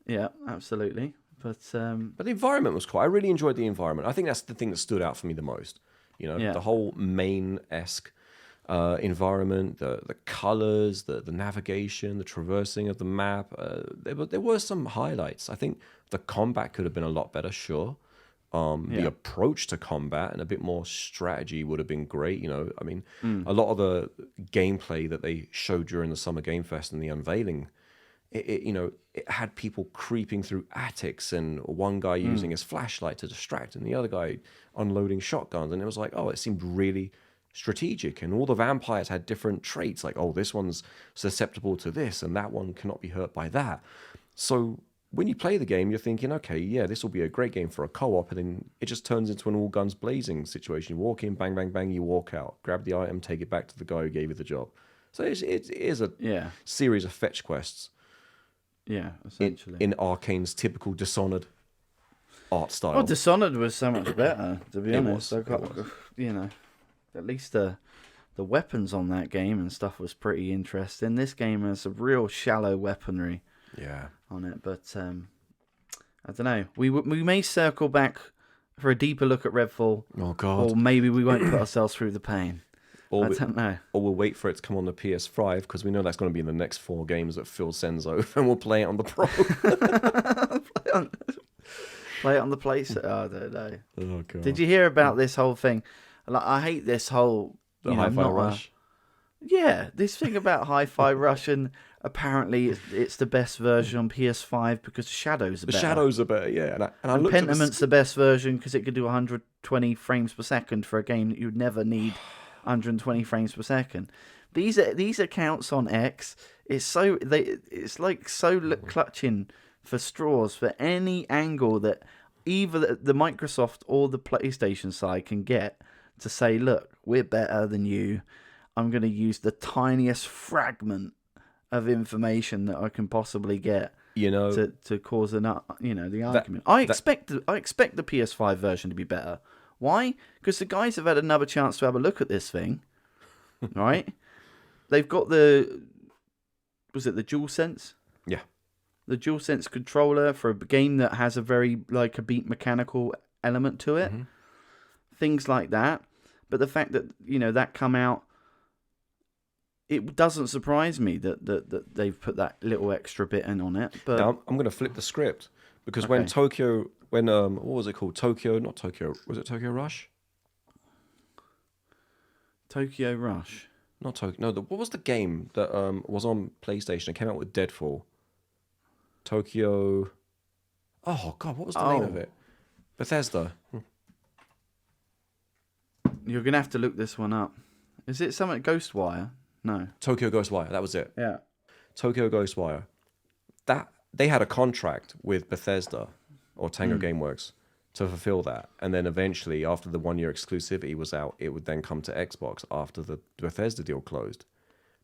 [SPEAKER 1] Yeah, absolutely. But
[SPEAKER 2] the environment was cool. I really enjoyed the environment. I think that's the thing that stood out for me the most. The whole main-esque environment, the colors, the navigation, the traversing of the map. There were some highlights. I think the combat could have been a lot better, sure. The approach to combat and a bit more strategy would have been great. You know, I mean, a lot of the gameplay that they showed during the Summer Game Fest and the unveiling, it had people creeping through attics and one guy using his flashlight to distract and the other guy unloading shotguns. And it was like, oh, it seemed really strategic. And all the vampires had different traits, like, oh, this one's susceptible to this and that one cannot be hurt by that. So when you play the game, you're thinking, okay, yeah, this will be a great game for a co-op, and then it just turns into an all guns blazing situation. You walk in, bang, bang, bang, you walk out, grab the item, take it back to the guy who gave you the job. So it is a series of fetch quests.
[SPEAKER 1] Yeah, essentially.
[SPEAKER 2] In Arcane's typical Dishonored art style.
[SPEAKER 1] Well, Dishonored was so much better, to be honest. You know, at least the weapons on that game and stuff was pretty interesting. This game has a real shallow weaponry.
[SPEAKER 2] Yeah.
[SPEAKER 1] On it, but I don't know. We may circle back for a deeper look at Redfall.
[SPEAKER 2] Oh God!
[SPEAKER 1] Or maybe we won't put ourselves through the pain. I don't know.
[SPEAKER 2] Or we'll wait for it to come on the PS5 because we know that's going to be in the next 4 games that Phil sends over, and we'll play it on the Pro.
[SPEAKER 1] play it on the place. Oh, I don't know.
[SPEAKER 2] Oh God!
[SPEAKER 1] Did you hear about this whole thing? Like, I hate this whole
[SPEAKER 2] Hi-Fi Rush.
[SPEAKER 1] This thing about Hi-Fi Rush, and apparently it's the best version on PS5 because the shadows are better.
[SPEAKER 2] The shadows are better, yeah.
[SPEAKER 1] And Pentament's the best version because it could do 120 frames per second for a game that you'd never need 120 frames per second. These accounts on X, it's like clutching for straws for any angle that either the Microsoft or the PlayStation side can get to say, look, we're better than you. I'm going to use the tiniest fragment of information that I can possibly get, to cause the argument. I expect the PS5 version to be better. Why? Because the guys have had another chance to have a look at this thing, right? They've got the DualSense?
[SPEAKER 2] Yeah.
[SPEAKER 1] The DualSense controller for a game that has a very a beat mechanical element to it. Mm-hmm. Things like that. But the fact that, that come out, it doesn't surprise me that they've put that little extra bit in on it. But
[SPEAKER 2] now, I'm going to flip the script because what was it called? Was it Tokyo Rush?
[SPEAKER 1] Tokyo Rush.
[SPEAKER 2] Not Tokyo. No, what was the game that was on PlayStation? It came out with Deadfall. Tokyo. Oh God, what was the name of it? Bethesda.
[SPEAKER 1] You're gonna have to look this one up. Is it something Ghostwire? No.
[SPEAKER 2] Tokyo Ghostwire. That was it.
[SPEAKER 1] Yeah.
[SPEAKER 2] Tokyo Ghostwire. That they had a contract with Bethesda or Tango Gameworks to fulfill that, and then eventually, after the 1-year exclusivity was out, it would then come to Xbox after the Bethesda deal closed.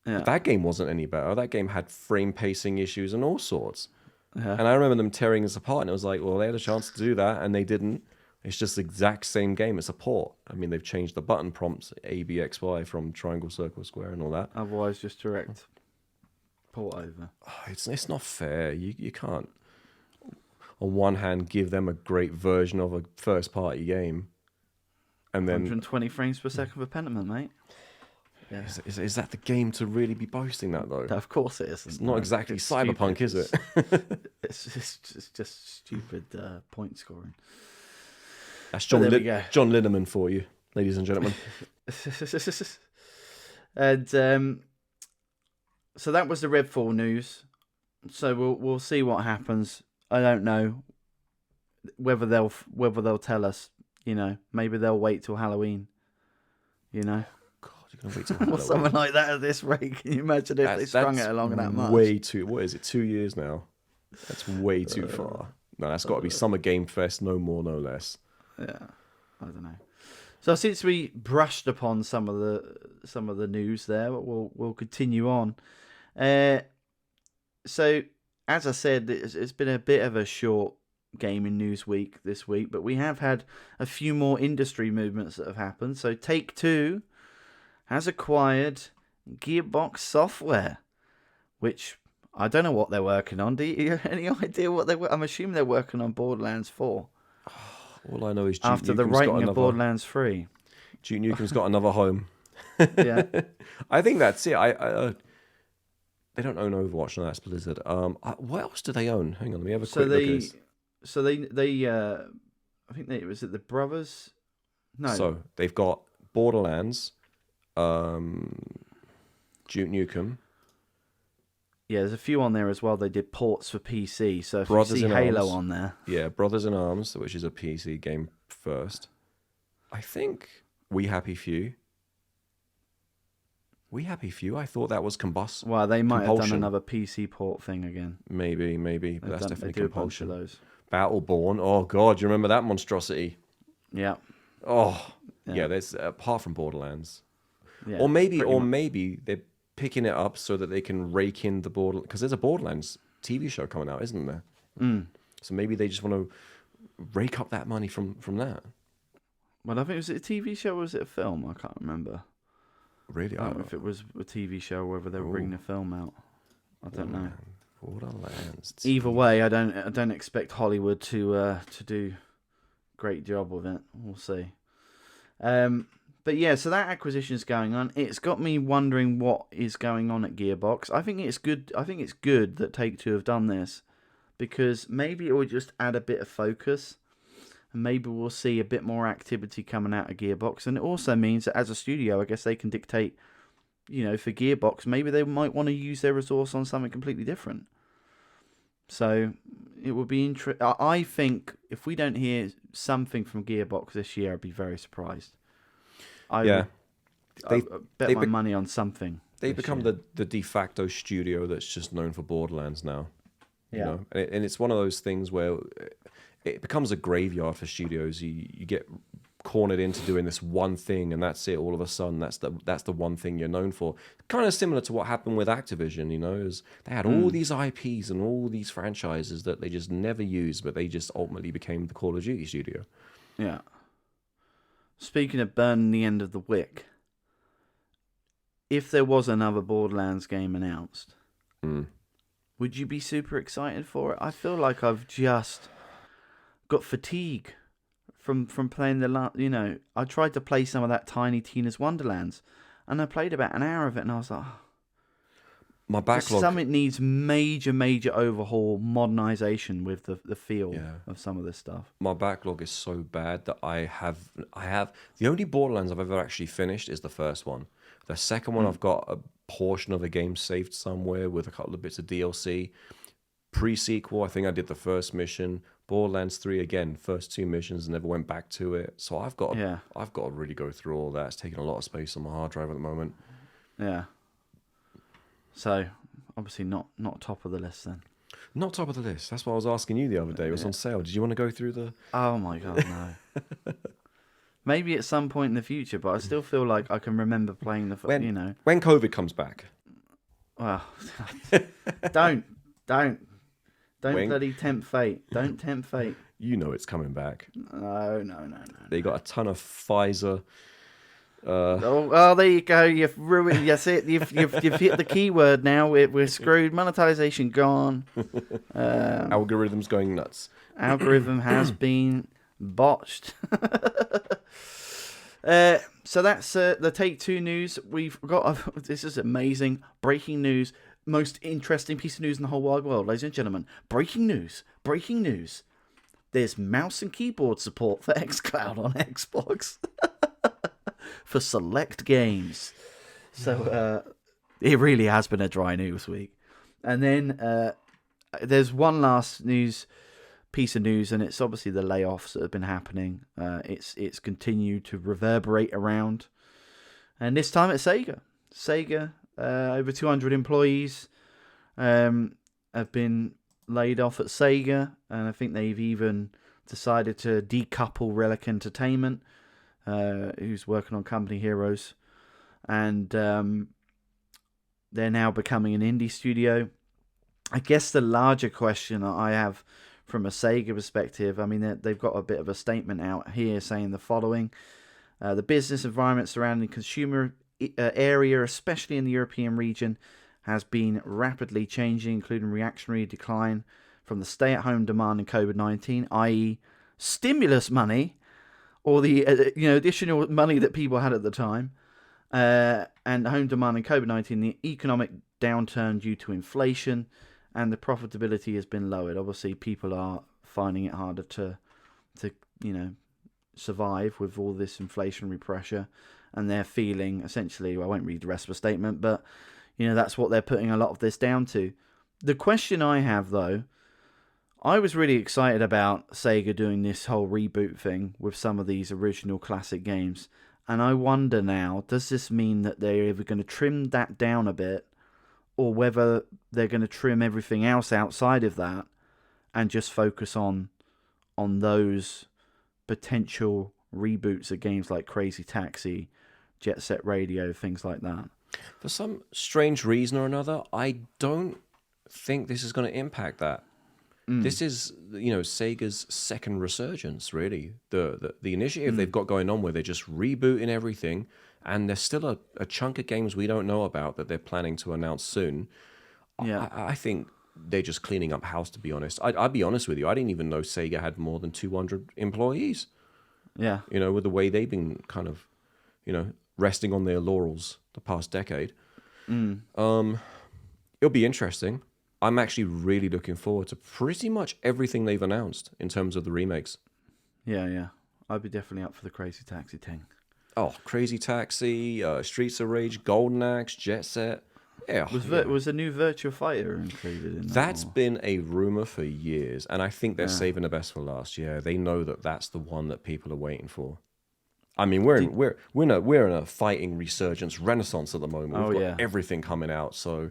[SPEAKER 2] Yeah. But that game wasn't any better. That game had frame pacing issues and all sorts. Yeah. And I remember them tearing us apart, and it was like, well, they had a chance to do that, and they didn't. It's just the exact same game. It's a port. I mean, they've changed the button prompts, A, B, X, Y, from triangle, circle, square, and all that.
[SPEAKER 1] Otherwise, just direct port over.
[SPEAKER 2] Oh, it's not fair. You can't, on one hand, give them a great version of a first-party game, and then
[SPEAKER 1] 120 frames per second for Pentiment, mate.
[SPEAKER 2] Yeah. Is that the game to really be boasting that, though?
[SPEAKER 1] No, of course it isn't.
[SPEAKER 2] It's not exactly Cyberpunk,
[SPEAKER 1] stupid.
[SPEAKER 2] Is it?
[SPEAKER 1] It's just stupid point scoring.
[SPEAKER 2] That's John Linneman for you, ladies and gentlemen.
[SPEAKER 1] And so that was the Redfall news. So we'll see what happens. I don't know whether they'll tell us. Maybe they'll wait till Halloween.
[SPEAKER 2] God, you're gonna wait till Halloween.
[SPEAKER 1] Or something like that at this rate. Can you imagine if they strung it along that much?
[SPEAKER 2] Way too. What is it? 2 years now. That's way too far. No, that's got to be Summer Game Fest. No more, no less.
[SPEAKER 1] Yeah, I don't know. So since we brushed upon some of the news there, we'll continue on. So as I said, it's been a bit of a short gaming news week this week, but we have had a few more industry movements that have happened. So Take-Two has acquired Gearbox Software, which I don't know what they're working on. Do you have any idea what I'm assuming they're working on Borderlands 4.
[SPEAKER 2] All I know is
[SPEAKER 1] after the writing of Borderlands 3.
[SPEAKER 2] Duke Nukem's got another home.
[SPEAKER 1] Yeah.
[SPEAKER 2] I think that's it. They don't own Overwatch, no, that's Blizzard. What else do they own? Hang on, let me have a quick look at this.
[SPEAKER 1] So they I think was it the brothers? No.
[SPEAKER 2] So they've got Borderlands, Duke Nukem,
[SPEAKER 1] Yeah, there's a few on there as well. They did ports for PC, so if
[SPEAKER 2] Brothers
[SPEAKER 1] you see
[SPEAKER 2] in
[SPEAKER 1] Halo
[SPEAKER 2] Arms.
[SPEAKER 1] on there,
[SPEAKER 2] yeah, Brothers in Arms, which is a PC game first. I think We Happy Few. We Happy Few. I thought that was Combust.
[SPEAKER 1] well, they might have done
[SPEAKER 2] Compulsion.
[SPEAKER 1] another PC port thing again.
[SPEAKER 2] Maybe, but that's
[SPEAKER 1] They
[SPEAKER 2] definitely
[SPEAKER 1] do a bunch of
[SPEAKER 2] Compulsion.
[SPEAKER 1] those.
[SPEAKER 2] Battleborn. Oh God, you remember that monstrosity?
[SPEAKER 1] Yeah,
[SPEAKER 2] Oh,
[SPEAKER 1] Yeah.
[SPEAKER 2] yeah. There's apart from Borderlands,
[SPEAKER 1] yeah.
[SPEAKER 2] or
[SPEAKER 1] pretty much.
[SPEAKER 2] maybe they're picking it up so that they can rake in the Borderlands, because there's a Borderlands TV show coming out, isn't there? So maybe they just want to rake up that money from that.
[SPEAKER 1] Well, I think was it a TV show or was it a film? I can't remember.
[SPEAKER 2] Really,
[SPEAKER 1] I don't know if it was a TV show or whether they were bringing a film out. I don't know.
[SPEAKER 2] Borderlands.
[SPEAKER 1] Either way, I don't expect Hollywood to do a great job with it. We'll see. But yeah, so that acquisition is going on. It's got me wondering what is going on at Gearbox. I think it's good. I think it's good that Take-Two have done this, because maybe it will just add a bit of focus, and maybe we'll see a bit more activity coming out of Gearbox. And it also means that as a studio, I guess they can dictate, for Gearbox, maybe they might want to use their resource on something completely different. So it would be interesting. I think if we don't hear something from Gearbox this year, I'd be very surprised. I bet my money on something.
[SPEAKER 2] They become the de facto studio that's just known for Borderlands now. You know? And it's one of those things where it becomes a graveyard for studios. You get cornered into doing this one thing, and that's it. All of a sudden, that's the one thing you're known for. Kind of similar to what happened with Activision. Is they had all these IPs and all these franchises that they just never used, but they just ultimately became the Call of Duty studio.
[SPEAKER 1] Yeah. Speaking of burning the end of the wick, if there was another Borderlands game announced, would you be super excited for it? I feel like I've just got fatigue from playing the I tried to play some of that Tiny Tina's Wonderlands, and I played about an hour of it, and I was like,
[SPEAKER 2] my backlog.
[SPEAKER 1] Something needs major overhaul, modernization with the feel of some of this stuff.
[SPEAKER 2] My backlog is so bad that I have the only Borderlands I've ever actually finished is the first one. The second one I've got a portion of the game saved somewhere with a couple of bits of DLC. Pre-sequel, I think I did the first mission. Borderlands 3 again, first two missions, never went back to it. So I've got to really go through all that. It's taking a lot of space on my hard drive at the moment.
[SPEAKER 1] Yeah. So obviously not top of the list then.
[SPEAKER 2] Not top of the list. That's what I was asking you the other day. It was on sale. Did you want to go through the?
[SPEAKER 1] Oh my god, no. Maybe at some point in the future, but I still feel like I can remember playing
[SPEAKER 2] when COVID comes back.
[SPEAKER 1] Well, don't bloody tempt fate. Don't tempt fate.
[SPEAKER 2] You know it's coming back.
[SPEAKER 1] No.
[SPEAKER 2] They got a ton of Pfizer.
[SPEAKER 1] There you go. You've ruined. That's it. You've hit the keyword now. We're screwed. Monetization gone.
[SPEAKER 2] Algorithms going nuts.
[SPEAKER 1] Algorithm has been botched. So that's the Take-Two news. We've got this is amazing breaking news. Most interesting piece of news in the whole wide world, ladies and gentlemen. Breaking news. There's mouse and keyboard support for xCloud on Xbox for select games. So it really has been a dry news week. And then there's one last piece of news, and it's obviously the layoffs that have been happening. It's continued to reverberate around, and this time at Sega. Over 200 employees have been laid off at Sega, and I think they've even decided to decouple Relic Entertainment, who's working on Company Heroes, and they're now becoming an indie studio. I guess the larger question I have from a Sega perspective, I mean, they've got a bit of a statement out here saying the following. The business environment surrounding consumer area, especially in the European region, has been rapidly changing, including reactionary decline from the stay-at-home demand in COVID-19, i.e. stimulus money, or the additional money that people had at the time, and home demand and COVID-19, the economic downturn due to inflation, and the profitability has been lowered. Obviously, people are finding it harder to survive with all this inflationary pressure, and they're feeling essentially. Well, I won't read the rest of the statement, but that's what they're putting a lot of this down to. The question I have, though, I was really excited about Sega doing this whole reboot thing with some of these original classic games. And I wonder now, does this mean that they're either going to trim that down a bit, or whether they're going to trim everything else outside of that and just focus on those potential reboots of games like Crazy Taxi, Jet Set Radio, things like that?
[SPEAKER 2] For some strange reason or another, I don't think this is going to impact that. This is, Sega's second resurgence, really. The initiative they've got going on where they're just rebooting everything, and there's still a chunk of games we don't know about that they're planning to announce soon.
[SPEAKER 1] Yeah.
[SPEAKER 2] I think they're just cleaning up house, to be honest. I'd be honest with you, I didn't even know Sega had more than 200 employees.
[SPEAKER 1] Yeah.
[SPEAKER 2] With the way they've been kind of, resting on their laurels the past decade. It'll be interesting. I'm actually really looking forward to pretty much everything they've announced in terms of the remakes.
[SPEAKER 1] Yeah. I'd be definitely up for the Crazy Taxi thing.
[SPEAKER 2] Oh, Crazy Taxi, Streets of Rage, Golden Axe, Jet Set. Yeah.
[SPEAKER 1] Was a new Virtua Fighter included in that?
[SPEAKER 2] That's been a rumor for years, and I think they're saving the best for last. Yeah, they know that that's the one that people are waiting for. I mean, we're in a fighting resurgence renaissance at the moment. We've got everything coming out, so.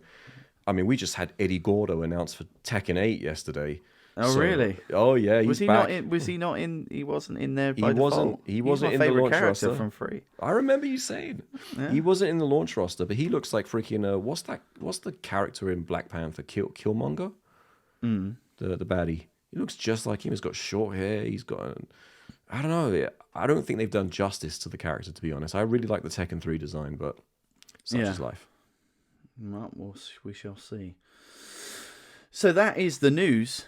[SPEAKER 2] I mean, we just had Eddie Gordo announced for Tekken 8 yesterday.
[SPEAKER 1] Oh, really?
[SPEAKER 2] Oh, yeah, he's back.
[SPEAKER 1] Was he not in? He wasn't in there by
[SPEAKER 2] he
[SPEAKER 1] default?
[SPEAKER 2] He wasn't in the launch roster
[SPEAKER 1] from Free.
[SPEAKER 2] I remember you saying he wasn't in the launch roster, but he looks like freaking. What's the character in Black Panther? Killmonger, the baddie. He looks just like him. He's got short hair. He's got. I don't know. I don't think they've done justice to the character, to be honest. I really like the Tekken 3 design, but such is life.
[SPEAKER 1] Well, we shall see. So that is the news.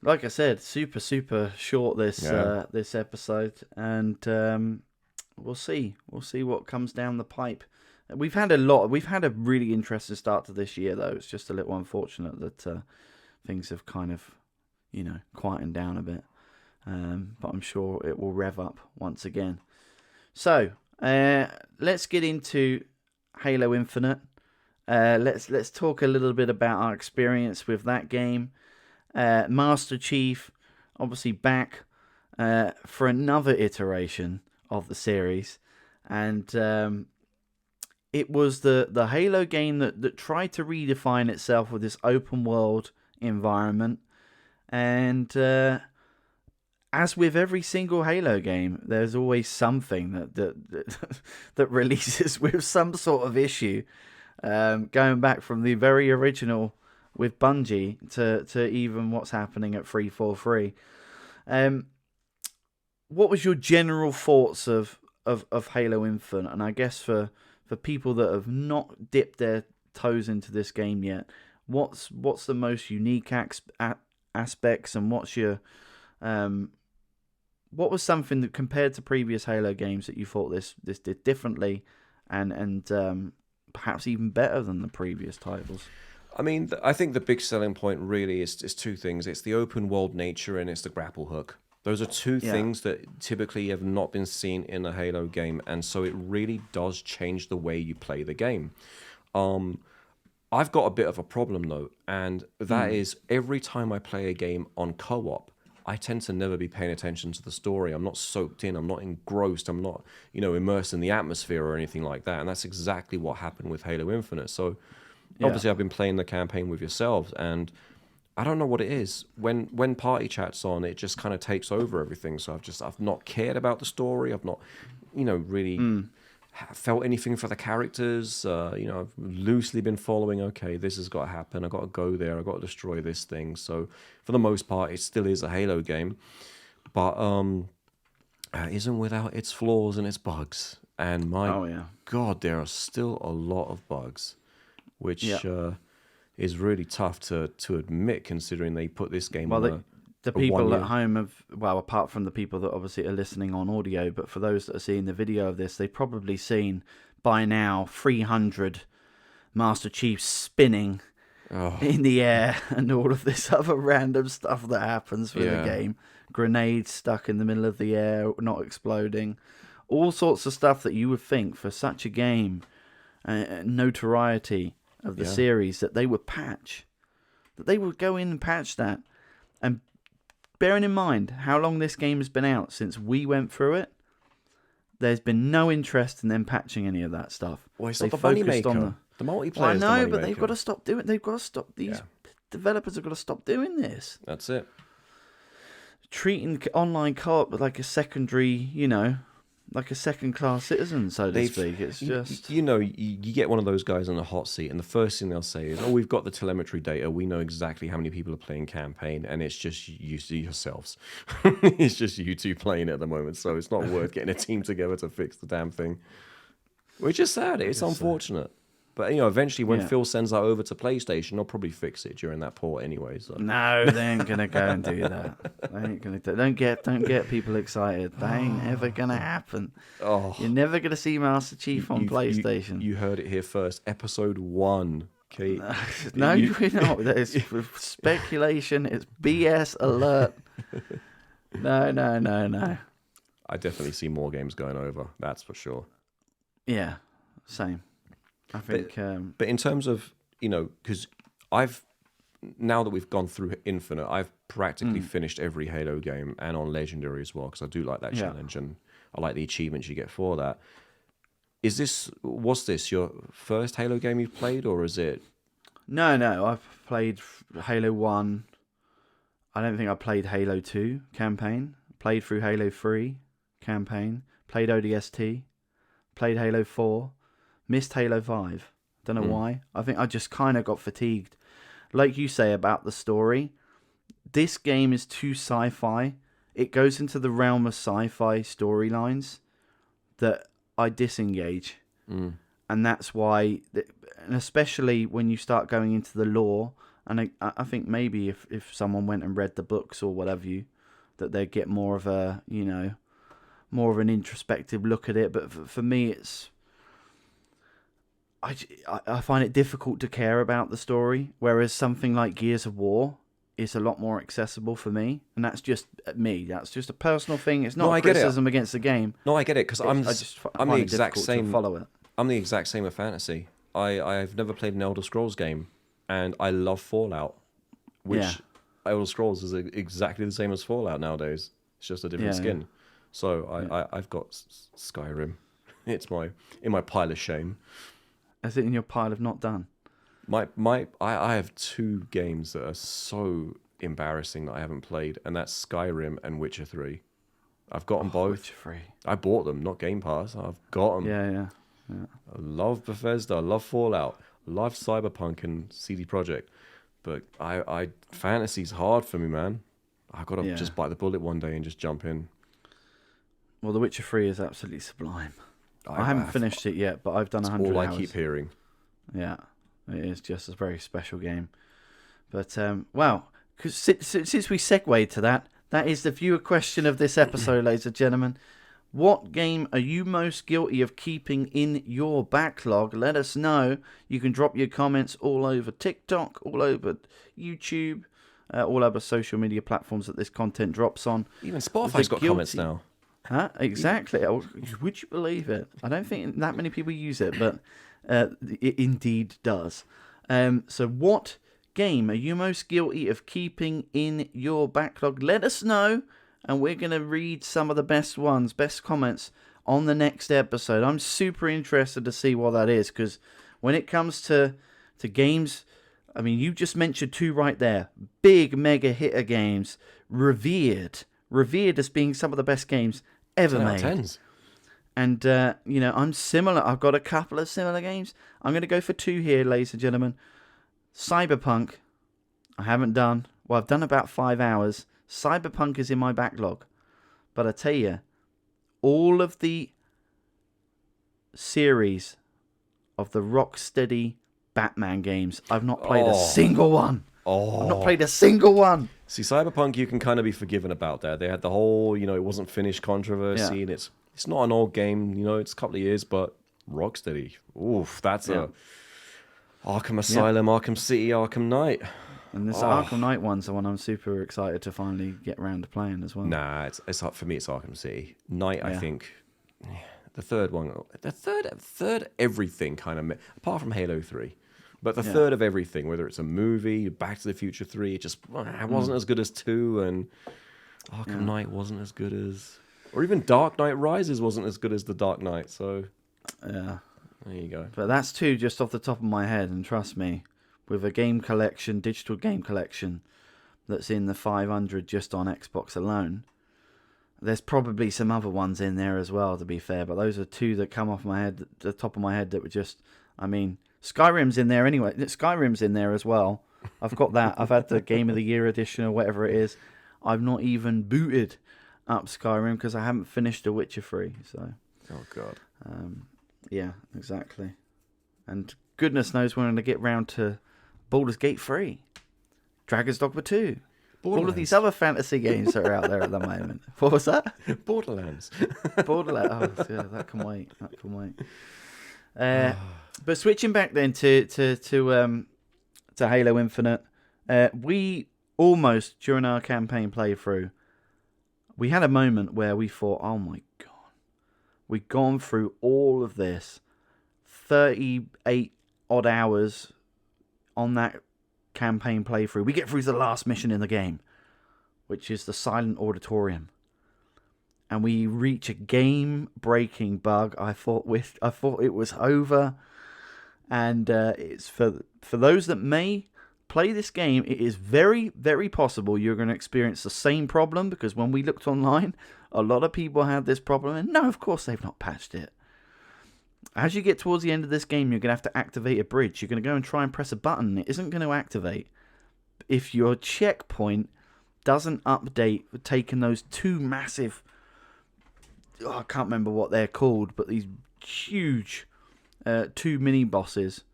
[SPEAKER 1] Like I said, super short this episode, and we'll see what comes down the pipe. We've had a really interesting start to this year, though. It's just a little unfortunate that things have kind of quietened down a bit, but I'm sure it will rev up once again. So let's get into Halo Infinite. Let's talk a little bit about our experience with that game. Master Chief, obviously back for another iteration of the series, and it was the Halo game that tried to redefine itself with this open world environment, and as with every single Halo game, there's always something that releases with some sort of issue. Going back from the very original with Bungie to even what's happening at 343. What was your general thoughts of Halo Infinite? And I guess for people that have not dipped their toes into this game yet, what's the most unique aspects, and what's your what was something that compared to previous Halo games that you thought this did differently and perhaps even better than the previous titles?
[SPEAKER 2] I mean, I think the big selling point really is two things. It's the open world nature and it's the grapple hook. Those are two things that typically have not been seen in a Halo game, and so it really does change the way you play the game. I've got a bit of a problem though, and that is every time I play a game on co-op, I tend to never be paying attention to the story. I'm not soaked in. I'm not engrossed. I'm not, immersed in the atmosphere or anything like that. And that's exactly what happened with Halo Infinite. So obviously I've been playing the campaign with yourselves, and I don't know what it is. When party chat's on, it just kind of takes over everything. So I've not cared about the story. I've not, really felt anything for the characters. I've loosely been following, okay, this has got to happen. I've got to go there. I've got to destroy this thing. So for the most part, it still is a Halo game. But it isn't without its flaws and its bugs. And my God, there are still a lot of bugs, which is really tough to admit, considering they put this game on
[SPEAKER 1] the people at home apart from the people that obviously are listening on audio, but for those that are seeing the video of this, they've probably seen by now 300 Master Chiefs spinning in the air and all of this other random stuff that happens with the game. Grenades stuck in the middle of the air, not exploding. All sorts of stuff that you would think for such a game, notoriety of the series, that they would patch. That they would go in and patch that. And bearing in mind how long this game has been out since we went through it, there's been no interest in them patching any of that stuff.
[SPEAKER 2] Well, it's not the money maker. The multiplayer.
[SPEAKER 1] Well, I know, but they've got to stop doing. They've got to stop. These developers have got to stop doing this.
[SPEAKER 2] That's it.
[SPEAKER 1] Treating online co-op like a secondary, like a second-class citizen, so to speak. It's just...
[SPEAKER 2] You get one of those guys on the hot seat, and the first thing they'll say is, we've got the telemetry data. We know exactly how many people are playing campaign, and it's just you yourselves. It's just you two playing at the moment, so it's not worth getting a team together to fix the damn thing. Which is sad. It's unfortunate. But, eventually when Phil sends that over to PlayStation, they'll probably fix it during that port anyway. So.
[SPEAKER 1] No, they ain't going to go and do that. They ain't going to. Don't get people excited. That ain't ever going to happen. You're never going to see Master Chief on PlayStation.
[SPEAKER 2] You heard it here first. Episode 1. Okay.
[SPEAKER 1] No, you're not. It's speculation. It's BS alert. No.
[SPEAKER 2] I definitely see more games going over. That's for sure.
[SPEAKER 1] Yeah, same. I think,
[SPEAKER 2] but in terms of because now that we've gone through Infinite, I've practically finished every Halo game and on Legendary as well because I do like that challenge and I like the achievements you get for that. Was this your first Halo game you've played, or is it? No,
[SPEAKER 1] I've played Halo 1. I don't think I played Halo 2 campaign. Played through Halo 3 campaign. Played ODST. Played Halo 4. Missed Halo 5. Don't know why. I think I just kind of got fatigued. Like you say about the story, this game is too sci-fi. It goes into the realm of sci-fi storylines that I disengage. And that's why, and especially when you start going into the lore, and I think maybe if someone went and read the books or whatever that they'd get more of a, more of an introspective look at it. But for me, it's... I find it difficult to care about the story, whereas something like Gears of War is a lot more accessible for me, and that's just me. That's just a personal thing. It's not criticism against the game.
[SPEAKER 2] No, I get it because I'm the exact same.
[SPEAKER 1] Follow it.
[SPEAKER 2] I'm the exact same with fantasy. I've never played an Elder Scrolls game, and I love Fallout, which Elder Scrolls is exactly the same as Fallout nowadays. It's just a different skin. Yeah. So I've got Skyrim. It's in my pile of shame.
[SPEAKER 1] Is it in your pile of not done?
[SPEAKER 2] I have 2 games that are so embarrassing that I haven't played, and that's Skyrim and Witcher 3. I've got them both.
[SPEAKER 1] Witcher 3.
[SPEAKER 2] I bought them, not Game Pass. I've got them.
[SPEAKER 1] Yeah.
[SPEAKER 2] I love Bethesda. I love Fallout. I love Cyberpunk and CD Projekt. But fantasy's hard for me, man. I got to just bite the bullet one day and just jump in.
[SPEAKER 1] Well, The Witcher 3 is absolutely sublime. I haven't finished it yet, but I've done 100
[SPEAKER 2] all
[SPEAKER 1] hours.
[SPEAKER 2] I keep hearing.
[SPEAKER 1] Yeah, it is just a very special game. But, well, cause since we segued to that is the viewer question of this episode, ladies and gentlemen. What game are you most guilty of keeping in your backlog? Let us know. You can drop your comments all over TikTok, all over YouTube, all over social media platforms that this content drops on.
[SPEAKER 2] Even Spotify's got comments now.
[SPEAKER 1] Huh? Exactly. Would you believe it? I don't think that many people use it, but it indeed does. So what game are you most guilty of keeping in your backlog? Let us know, and we're going to read some of the best comments on the next episode. I'm super interested to see what that is, because when it comes to games, I mean, you just mentioned 2 right there. Big mega hitter games, revered as being some of the best games ever made. 10s. And, I'm similar. I've got a couple of similar games. I'm going to go for 2 here, ladies and gentlemen. Cyberpunk, I haven't done. Well, I've done about 5 hours. Cyberpunk is in my backlog. But I tell you, all of the series of the Rocksteady Batman games, I've not played a single one. I've not played a single one.
[SPEAKER 2] See, Cyberpunk, you can kind of be forgiven about that. They had the whole, it wasn't finished controversy, and it's not an old game, it's a couple of years, but Rocksteady. Oof, that's
[SPEAKER 1] Yeah.
[SPEAKER 2] a Arkham Asylum, Arkham City, Arkham Knight.
[SPEAKER 1] And this Arkham Knight one's the one I'm super excited to finally get around to playing as well.
[SPEAKER 2] Nah, it's for me. It's Arkham City. Knight, I
[SPEAKER 1] Yeah.
[SPEAKER 2] think. The third one, the third everything kind of, apart from Halo 3. But the third of everything, whether it's a movie, Back to the Future 3, it just wasn't as good as 2, and Arkham Knight wasn't as good as... Or even Dark Knight Rises wasn't as good as The Dark Knight, so...
[SPEAKER 1] Yeah.
[SPEAKER 2] There you go.
[SPEAKER 1] But that's 2 just off the top of my head, and trust me, with a game collection, digital game collection, that's in the 500 just on Xbox alone, there's probably some other ones in there as well, to be fair, but those are 2 that come off my head, the top of my head, that were just... I mean... Skyrim's in there anyway. Skyrim's in there as well. I've got that. I've had the Game of the Year edition or whatever it is. I've not even booted up Skyrim because I haven't finished The Witcher 3. So,
[SPEAKER 2] Oh, God.
[SPEAKER 1] yeah, exactly. And goodness knows when I'm going to get round to Baldur's Gate 3, Dragon's Dogma 2, all of these other fantasy games that are out there at the moment. What was that?
[SPEAKER 2] Borderlands.
[SPEAKER 1] Borderlands. Oh, yeah, that can wait. That can wait. But switching back then to Halo Infinite, we almost, during our campaign playthrough, we had a moment where we thought, oh my God, we've gone through all of this, 38 odd hours on that campaign playthrough. We get through to the last mission in the game, which is the Silent Auditorium. And we reach a game-breaking bug. I thought it was over. And it's for those that may play this game, it is very, very possible you're going to experience the same problem, because when we looked online, a lot of people had this problem. And no, of course they've not patched it. As you get towards the end of this game, you're going to have to activate a bridge. You're going to go and try and press a button, and it isn't going to activate if your checkpoint doesn't update for taking those 2 massive... I can't remember what they're called, but these huge 2 mini bosses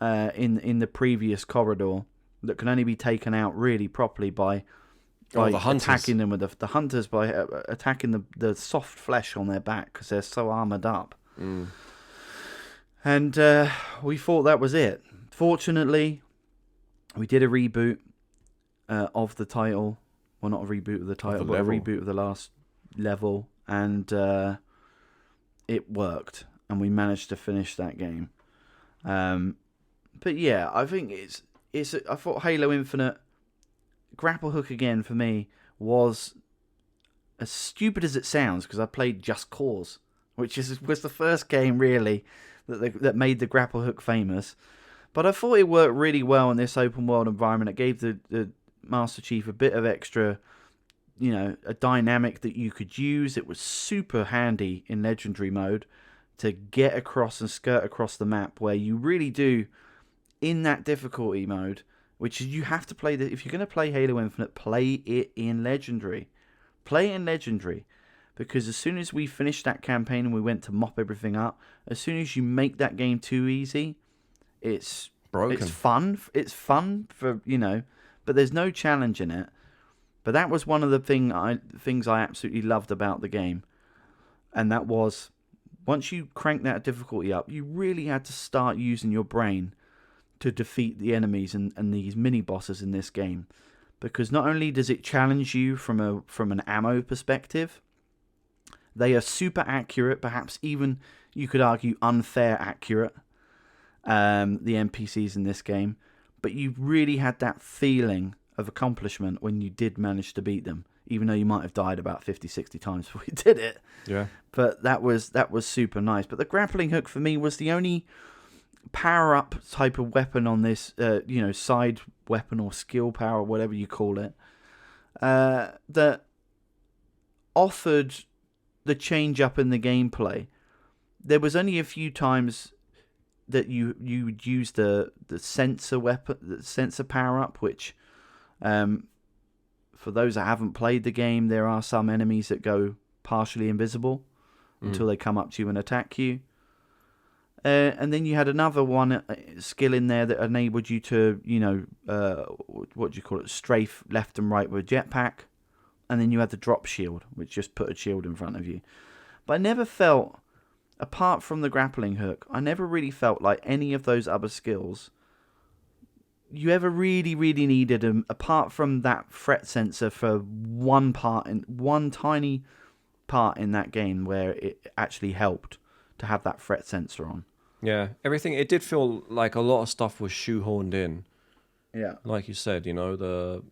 [SPEAKER 1] in the previous corridor that can only be taken out really properly by
[SPEAKER 2] the hunters.
[SPEAKER 1] Attacking them with the hunters, by attacking the soft flesh on their back because they're so armored up. And we thought that was it. Fortunately, we did a reboot of the title. Well, not a reboot of the title, but a reboot of the last level. And it worked, and we managed to finish that game. But yeah, I think I thought Halo Infinite grapple hook again for me was as stupid as it sounds, because I played Just Cause, which was the first game really that made the grapple hook famous. But I thought it worked really well in this open world environment. It gave the Master Chief a bit of extra, a dynamic that you could use. It was super handy in Legendary mode to get across and skirt across the map, where you really do, in that difficulty mode, which is you have to play if you're going to play Halo Infinite, play it in Legendary. Play it in Legendary, because as soon as we finished that campaign and we went to mop everything up, as soon as you make that game too easy, it's broken. It's fun for, but there's no challenge in it. But that was one of the things I absolutely loved about the game. And that was, once you crank that difficulty up, you really had to start using your brain to defeat the enemies and these mini-bosses in this game. Because not only does it challenge you from an ammo perspective, they are super accurate, perhaps even, you could argue, unfair accurate, the NPCs in this game. But you really had that feeling of accomplishment when you did manage to beat them, even though you might have died about 50, 60 times before you did it.
[SPEAKER 2] Yeah.
[SPEAKER 1] But that was super nice. But the grappling hook for me was the only power-up type of weapon on this, side weapon or skill power, whatever you call it, that offered the change up in the gameplay. There was only a few times that you would use the sensor weapon, the sensor power-up, which... for those that haven't played the game, there are some enemies that go partially invisible until they come up to you and attack you. And then you had another one skill in there that enabled you to, what do you call it, strafe left and right with a jetpack. And then you had the drop shield, which just put a shield in front of you. But I never felt apart from the grappling hook, I never really felt like any of those other skills you ever really, really needed them, apart from that threat sensor for one tiny part in that game where it actually helped to have that threat sensor on.
[SPEAKER 2] Yeah, everything. It did feel like a lot of stuff was shoehorned in.
[SPEAKER 1] Yeah.
[SPEAKER 2] Like you said, the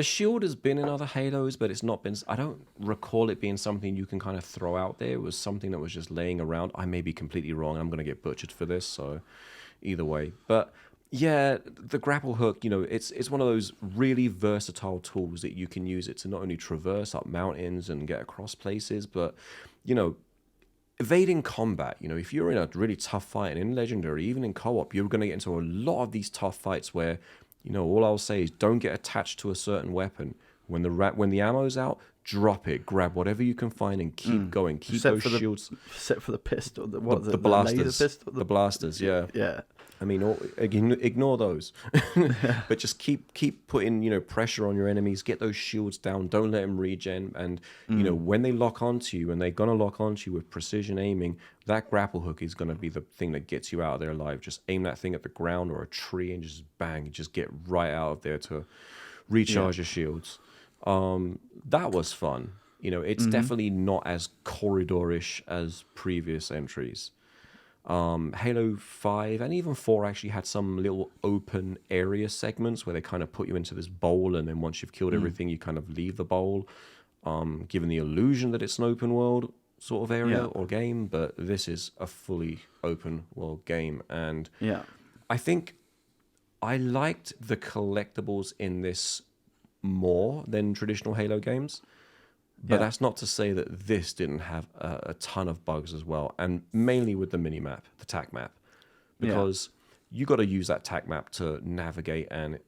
[SPEAKER 2] shield has been in other Halos, but it's not been. I don't recall it being something you can kind of throw out there. It was something that was just laying around. I may be completely wrong. I'm going to get butchered for this, so either way. But yeah, the grapple hook, it's one of those really versatile tools that you can use it to not only traverse up mountains and get across places, but, evading combat. If you're in a really tough fight, and in Legendary, even in co-op, you're going to get into a lot of these tough fights where, all I'll say is don't get attached to a certain weapon. When the ammo's out, drop it, grab whatever you can find, and keep going. Keep
[SPEAKER 1] Except
[SPEAKER 2] those shields.
[SPEAKER 1] Except for the pistol, the
[SPEAKER 2] blasters,
[SPEAKER 1] laser pistol?
[SPEAKER 2] the blasters, yeah.
[SPEAKER 1] Yeah.
[SPEAKER 2] I mean, ignore those, but just keep putting pressure on your enemies. Get those shields down. Don't let them regen. And when they lock onto you, and they're gonna lock onto you with precision aiming, that grapple hook is gonna be the thing that gets you out of there alive. Just aim that thing at the ground or a tree, and just bang, just get right out of there to recharge your shields. That was fun. It's definitely not as corridorish as previous entries. Halo 5 and even 4 actually had some little open area segments where they kind of put you into this bowl, and then once you've killed everything, you kind of leave the bowl, giving the illusion that it's an open world sort of area or game, but this is a fully open world game. And I think I liked the collectibles in this more than traditional Halo games. But that's not to say that this didn't have a ton of bugs as well, and mainly with the mini-map, the TAC map, because you got to use that TAC map to navigate, and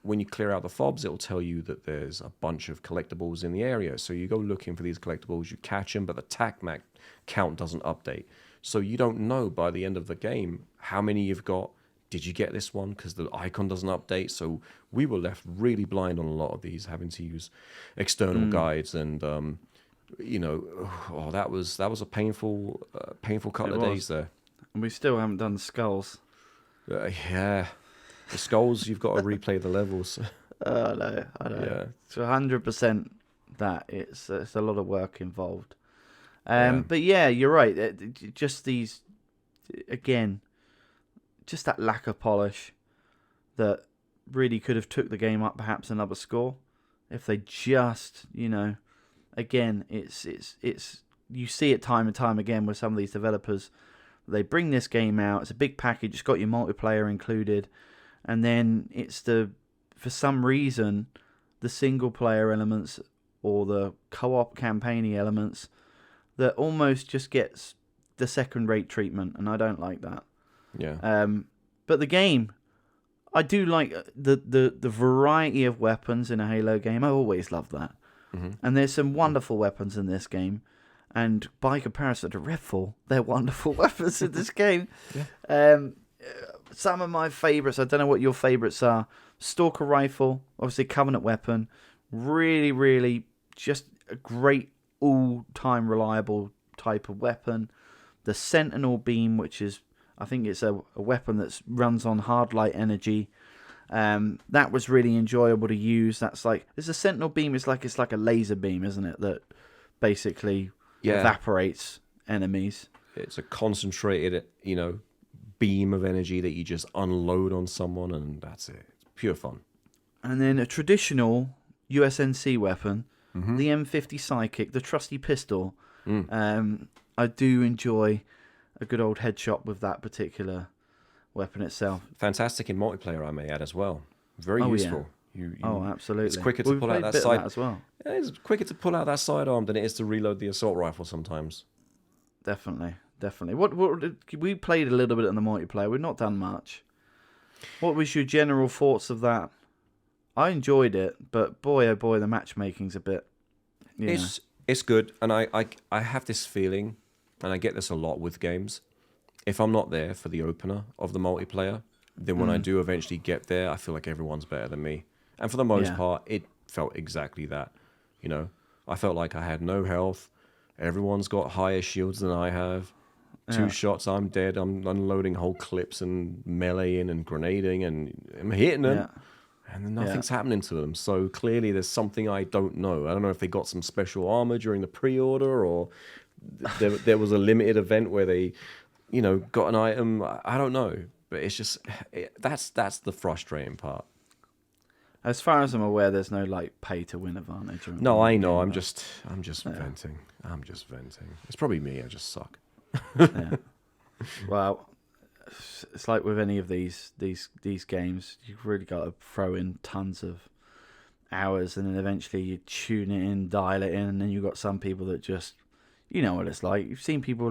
[SPEAKER 2] when you clear out the fobs, it'll tell you that there's a bunch of collectibles in the area, so you go looking for these collectibles, you catch them, but the TAC map count doesn't update, so you don't know by the end of the game how many you've got. Did you get this one? Because the icon doesn't update. So we were left really blind on a lot of these, having to use external guides, and that was a painful couple of days there.
[SPEAKER 1] And we still haven't done skulls.
[SPEAKER 2] The skulls, you've got to replay the levels.
[SPEAKER 1] I know. Yeah. It's 100% that it's a lot of work involved. But yeah, you're right. Just these again. Just that lack of polish that really could have took the game up perhaps another score if they just, again, it's you see it time and time again with some of these developers. They bring this game out, it's a big package, it's got your multiplayer included, and then it's for some reason, the single player elements or the co-op campaigning elements that almost just gets the second rate treatment, and I don't like that.
[SPEAKER 2] Yeah.
[SPEAKER 1] But the game, I do like the variety of weapons in a Halo game. I always love that. And there's some wonderful weapons in this game. And by comparison to Redfall, they're wonderful weapons in this game. Some of my favourites, I don't know what your favourites are. Stalker rifle, obviously Covenant weapon. Really, really just a great all-time reliable type of weapon. The Sentinel beam, which is I think it's a weapon that runs on hard light energy. That was really enjoyable to use. It's a Sentinel beam. It's like a laser beam, isn't it? That basically evaporates enemies.
[SPEAKER 2] It's a concentrated, beam of energy that you just unload on someone, and that's it. It's pure fun.
[SPEAKER 1] And then a traditional USNC weapon, the M50 Psychic, the trusty pistol. I do enjoy a good old headshot with that particular weapon itself.
[SPEAKER 2] Fantastic in multiplayer, I may add as well. Very useful.
[SPEAKER 1] Yeah. Absolutely.
[SPEAKER 2] It's quicker to pull out that side
[SPEAKER 1] as well.
[SPEAKER 2] Yeah, it's quicker to pull out that sidearm than it is to reload the assault rifle sometimes.
[SPEAKER 1] Definitely. What we played a little bit in the multiplayer. We've not done much. What was your general thoughts of that? I enjoyed it, but boy oh boy, the matchmaking's a bit.
[SPEAKER 2] It's good, and I have this feeling. And I get this a lot with games. If I'm not there for the opener of the multiplayer, then when I do eventually get there, I feel like everyone's better than me. And for the most part, it felt exactly that. I felt like I had no health. Everyone's got higher shields than I have. Two shots, I'm dead. I'm unloading whole clips and meleeing and grenading, and I'm hitting them. And then nothing's happening to them. So clearly there's something I don't know. I don't know if they got some special armor during the pre-order, or there was a limited event where they, got an item. I don't know. But it's just, that's the frustrating part.
[SPEAKER 1] As far as I'm aware, there's no pay to win advantage.
[SPEAKER 2] No, I know. I'm just venting. I'm just venting. It's probably me. I just suck.
[SPEAKER 1] Yeah. Well, it's like with any of these games, you've really got to throw in tons of hours, and then eventually you tune it in, dial it in, and then you've got some people that just, what it's like. You've seen people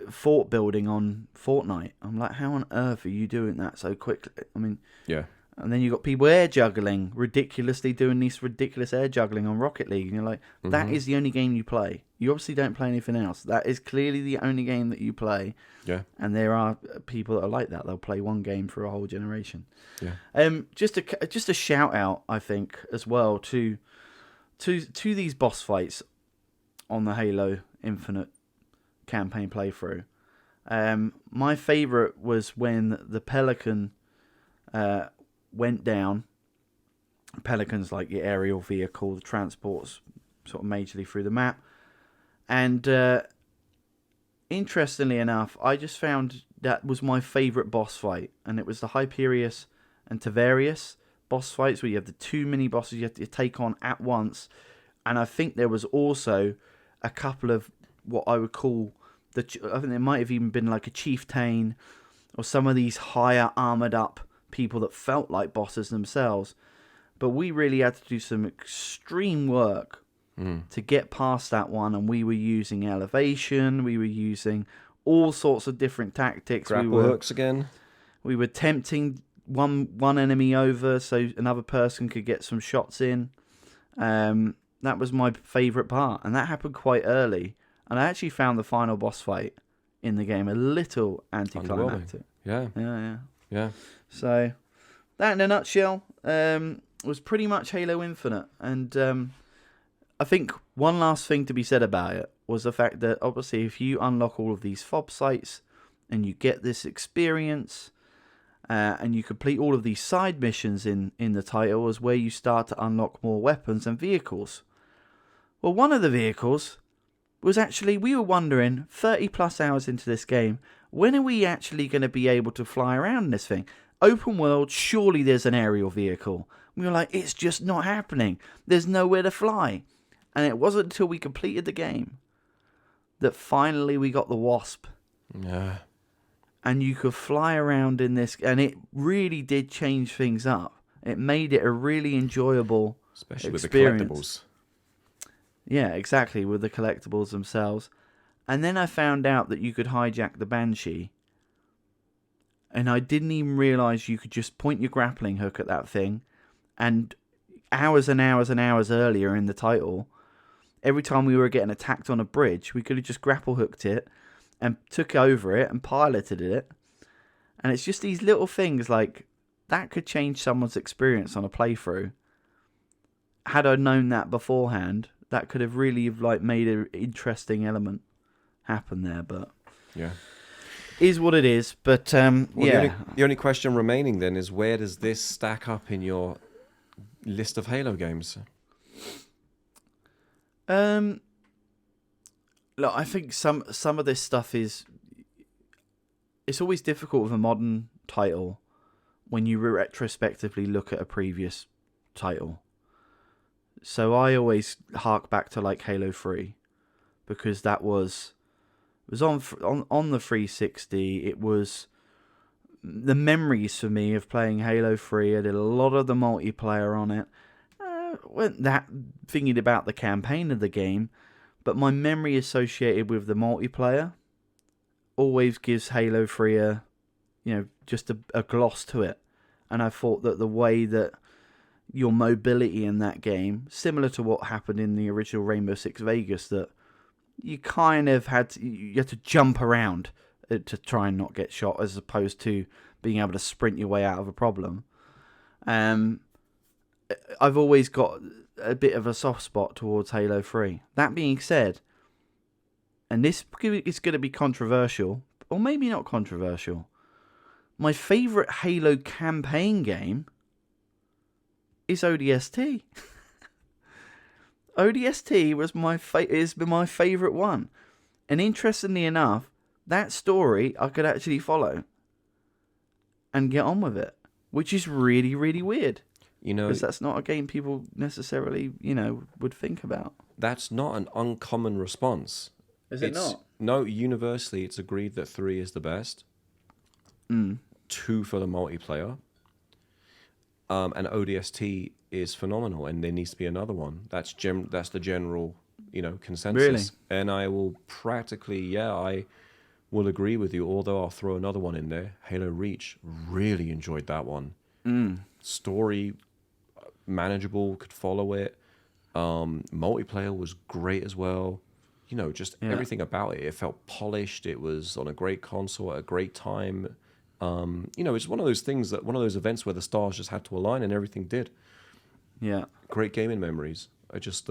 [SPEAKER 1] fort building on Fortnite. I'm like, how on earth are you doing that so quickly? I mean,
[SPEAKER 2] yeah.
[SPEAKER 1] And then you got people air juggling, ridiculously doing this ridiculous air juggling on Rocket League. And you're like, that is the only game you play. You obviously don't play anything else. That is clearly the only game that you play.
[SPEAKER 2] Yeah.
[SPEAKER 1] And there are people that are like that. They'll play one game for a whole generation.
[SPEAKER 2] Yeah.
[SPEAKER 1] Just a shout out, I think, as well to these boss fights on the Halo Infinite campaign playthrough. My favourite was when the Pelican went down. Pelican's like your aerial vehicle that transports sort of majorly through the map. And interestingly enough, I just found that was my favourite boss fight. And it was the Hyperius and Tavarius boss fights where you have the two mini bosses you have to take on at once. And I think there was also a couple of what I would call, I think there might have even been like a chieftain or some of these higher armoured up people that felt like bosses themselves. But we really had to do some extreme work to get past that one, and we were using elevation, we were using all sorts of different tactics.
[SPEAKER 2] Grapple hooks again.
[SPEAKER 1] We were tempting one enemy over so another person could get some shots in. That was my favourite part, and that happened quite early. And I actually found the final boss fight in the game a little anticlimactic.
[SPEAKER 2] Yeah.
[SPEAKER 1] So, that in a nutshell was pretty much Halo Infinite. And I think one last thing to be said about it was the fact that, obviously, if you unlock all of these fob sites and you get this experience and you complete all of these side missions in the title, is where you start to unlock more weapons and vehicles. Well, one of the vehicles was actually, we were wondering, 30 plus hours into this game, when are we actually going to be able to fly around in this thing? Open world, surely there's an aerial vehicle. We were like, it's just not happening. There's nowhere to fly. And it wasn't until we completed the game that finally we got the Wasp.
[SPEAKER 2] Yeah.
[SPEAKER 1] And you could fly around in this, and it really did change things up. It made it a really enjoyable
[SPEAKER 2] Especially
[SPEAKER 1] experience.
[SPEAKER 2] With the collectibles.
[SPEAKER 1] Yeah, exactly, with the collectibles themselves. And then I found out that you could hijack the Banshee. And I didn't even realise you could just point your grappling hook at that thing. And hours and hours and hours earlier in the title, every time we were getting attacked on a bridge, we could have just grapple hooked it and took over it and piloted it. And it's just these little things like that could change someone's experience on a playthrough. Had I known that beforehand, that could have really made an interesting element happen there. But
[SPEAKER 2] yeah,
[SPEAKER 1] is what it is. But
[SPEAKER 2] the only question remaining then is, where does this stack up in your list of Halo games?
[SPEAKER 1] Look, I think some of this stuff is, it's always difficult with a modern title when you retrospectively look at a previous title. So I always hark back to like Halo 3 because that was on the 360. It was the memories for me of playing Halo 3. I did a lot of the multiplayer on it. Weren't that thinking about the campaign of the game, but my memory associated with the multiplayer always gives Halo 3 just a gloss to it. And I thought that the way that your mobility in that game, similar to what happened in the original Rainbow Six Vegas, that you kind of had to jump around to try and not get shot, as opposed to being able to sprint your way out of a problem. I've always got a bit of a soft spot towards Halo 3. That being said, and this is going to be controversial, or maybe not controversial, my favourite Halo campaign game is ODST. ODST was is my favourite one. And interestingly enough, that story I could actually follow and get on with it, which is really, really weird. Because that's not a game people necessarily, would think about.
[SPEAKER 2] That's not an uncommon response.
[SPEAKER 1] Is it not?
[SPEAKER 2] No, universally, it's agreed that 3 is the best. 2 for the multiplayer. And ODST is phenomenal, and there needs to be another one. That's the general, consensus.
[SPEAKER 1] Really?
[SPEAKER 2] And I will practically, I will agree with you, although I'll throw another one in there. Halo Reach, really enjoyed that one. Story, manageable, could follow it. Multiplayer was great as well. Everything about it. It felt polished. It was on a great console at a great time. It's one of those things one of those events where the stars just had to align and everything did.
[SPEAKER 1] Yeah.
[SPEAKER 2] Great gaming memories. I just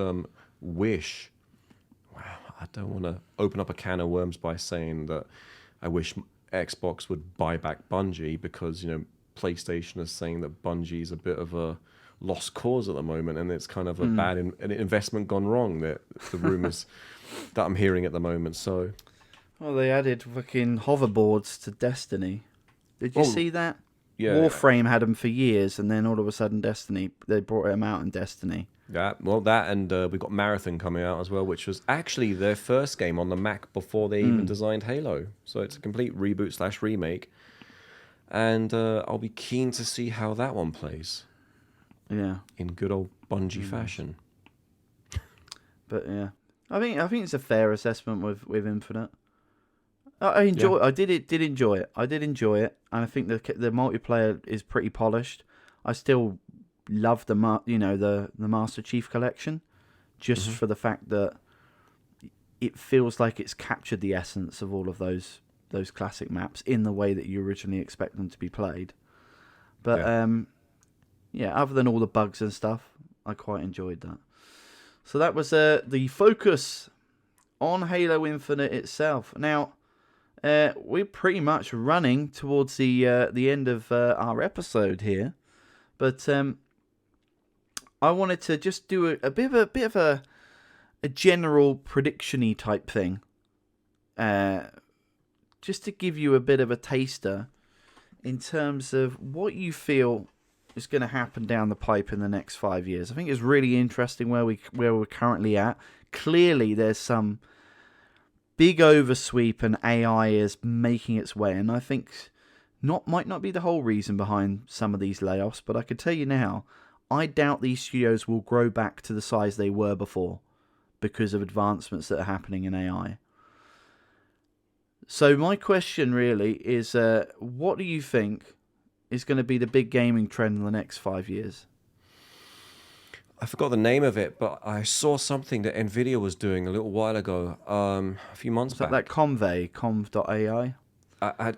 [SPEAKER 2] wish. Wow, I don't want to open up a can of worms by saying that I wish Xbox would buy back Bungie because PlayStation is saying that Bungie is a bit of a lost cause at the moment, and it's kind of a bad an investment gone wrong. That the rumors that I'm hearing at the moment. So,
[SPEAKER 1] well, they added fucking hoverboards to Destiny. Did you see that?
[SPEAKER 2] Yeah.
[SPEAKER 1] Warframe had them for years, and then all of a sudden, Destiny, they brought them out in Destiny.
[SPEAKER 2] That and we've got Marathon coming out as well, which was actually their first game on the Mac before they even designed Halo. So it's a complete reboot / remake, and I'll be keen to see how that one plays.
[SPEAKER 1] Yeah,
[SPEAKER 2] in good old Bungie fashion.
[SPEAKER 1] But yeah, I think it's a fair assessment with Infinite. I enjoy. Yeah. I did enjoy it. And I think the multiplayer is pretty polished. I still love the Master Chief Collection, just for the fact that it feels like it's captured the essence of all of those classic maps in the way that you originally expect them to be played. But other than all the bugs and stuff, I quite enjoyed that. So that was the focus on Halo Infinite itself. Now, we're pretty much running towards the end of our episode here, but I wanted to just do a bit of a general prediction-y type thing, just to give you a bit of a taster in terms of what you feel is going to happen down the pipe in the next 5 years. I think it's really interesting where we're currently at. Clearly, there's some big oversweep, and AI is making its way. And I think might not be the whole reason behind some of these layoffs, but I can tell you now, I doubt these studios will grow back to the size they were before because of advancements that are happening in AI. So my question really is, what do you think is going to be the big gaming trend in the next 5 years?
[SPEAKER 2] I forgot the name of it, but I saw something that Nvidia was doing a little while ago, a few months back.
[SPEAKER 1] That conv.ai?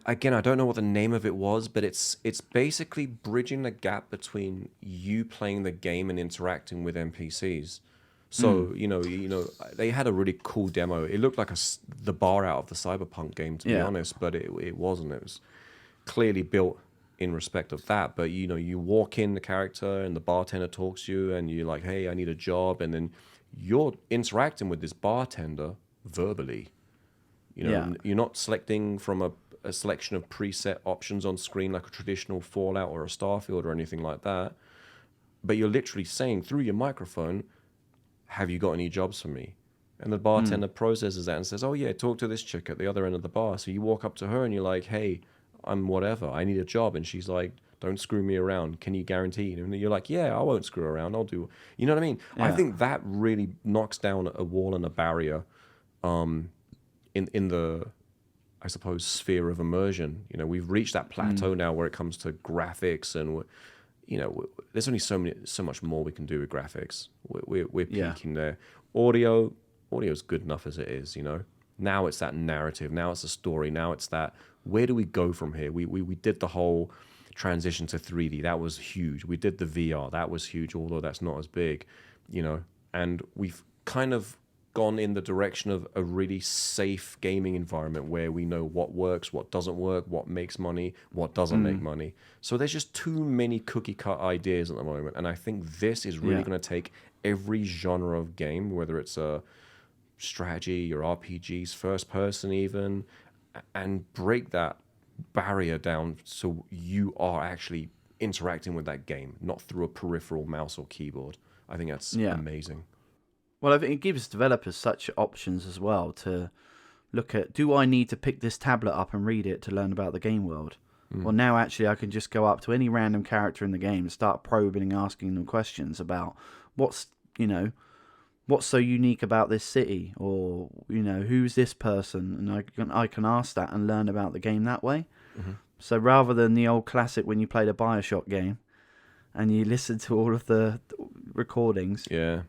[SPEAKER 2] Again, I don't know what the name of it was, but it's basically bridging the gap between you playing the game and interacting with NPCs. So, they had a really cool demo. It looked like the bar out of the Cyberpunk game, to be honest, but it wasn't. It was clearly built in respect of that, but you walk in the character and the bartender talks to you and you're like, hey, I need a job, and then you're interacting with this bartender verbally. You're not selecting from a selection of preset options on screen like a traditional Fallout or a Starfield or anything like that, but you're literally saying through your microphone, have you got any jobs for me? And the bartender processes that and says, oh yeah, talk to this chick at the other end of the bar. So you walk up to her and you're like, hey, I'm whatever, I need a job. And she's like, don't screw me around. Can you guarantee? And you're like, yeah, I won't screw around. I'll do. You know what I mean? Yeah. I think that really knocks down a wall and a barrier in the, I suppose, sphere of immersion. We've reached that plateau now where it comes to graphics, and there's only so much more we can do with graphics. We're peaking there. Audio is good enough as it is. Now it's that narrative. Now it's a story. Now it's that. Where do we go from here? We did the whole transition to 3D. That was huge. We did the VR. That was huge, although that's not as big. and we've kind of gone in the direction of a really safe gaming environment where we know what works, what doesn't work, what makes money, what doesn't make money. So there's just too many cookie cut ideas at the moment, and I think this is really going to take every genre of game, whether it's a strategy or RPGs, first person even, and break that barrier down so you are actually interacting with that game, not through a peripheral mouse or keyboard. I think that's amazing.
[SPEAKER 1] Well, I think it gives developers such options as well to look at, do I need to pick this tablet up and read it to learn about the game world? Well, now actually I can just go up to any random character in the game and start probing and asking them questions about what's so unique about this city, or, who's this person? And I can ask that and learn about the game that way. So rather than the old classic when you played a BioShock game and you listen to all of the recordings.
[SPEAKER 2] Yeah.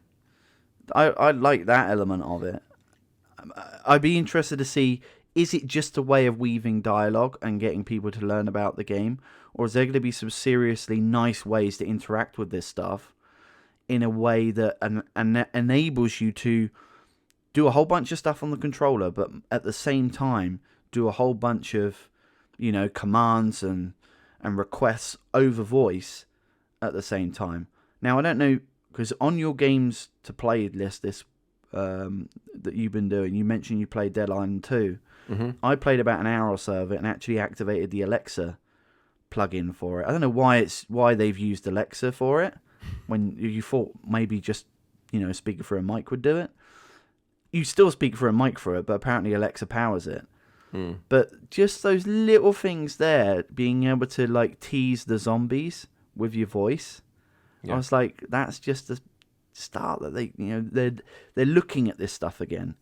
[SPEAKER 1] I like that element of it. I'd be interested to see, is it just a way of weaving dialogue and getting people to learn about the game? Or is there going to be some seriously nice ways to interact with this stuff in a way that enables you to do a whole bunch of stuff on the controller, but at the same time do a whole bunch of, commands and requests over voice at the same time? Now, I don't know, because on your games to play list that you've been doing, you mentioned you played Dead Island 2. I played about an hour or so of it and actually activated the Alexa plugin for it. I don't know why they've used Alexa for it, when you thought maybe just, speaking through a mic would do it. You still speak through a mic for it, but apparently Alexa powers it. But just those little things there, being able to tease the zombies with your voice. I was like, that's just the start that they're looking at this stuff again.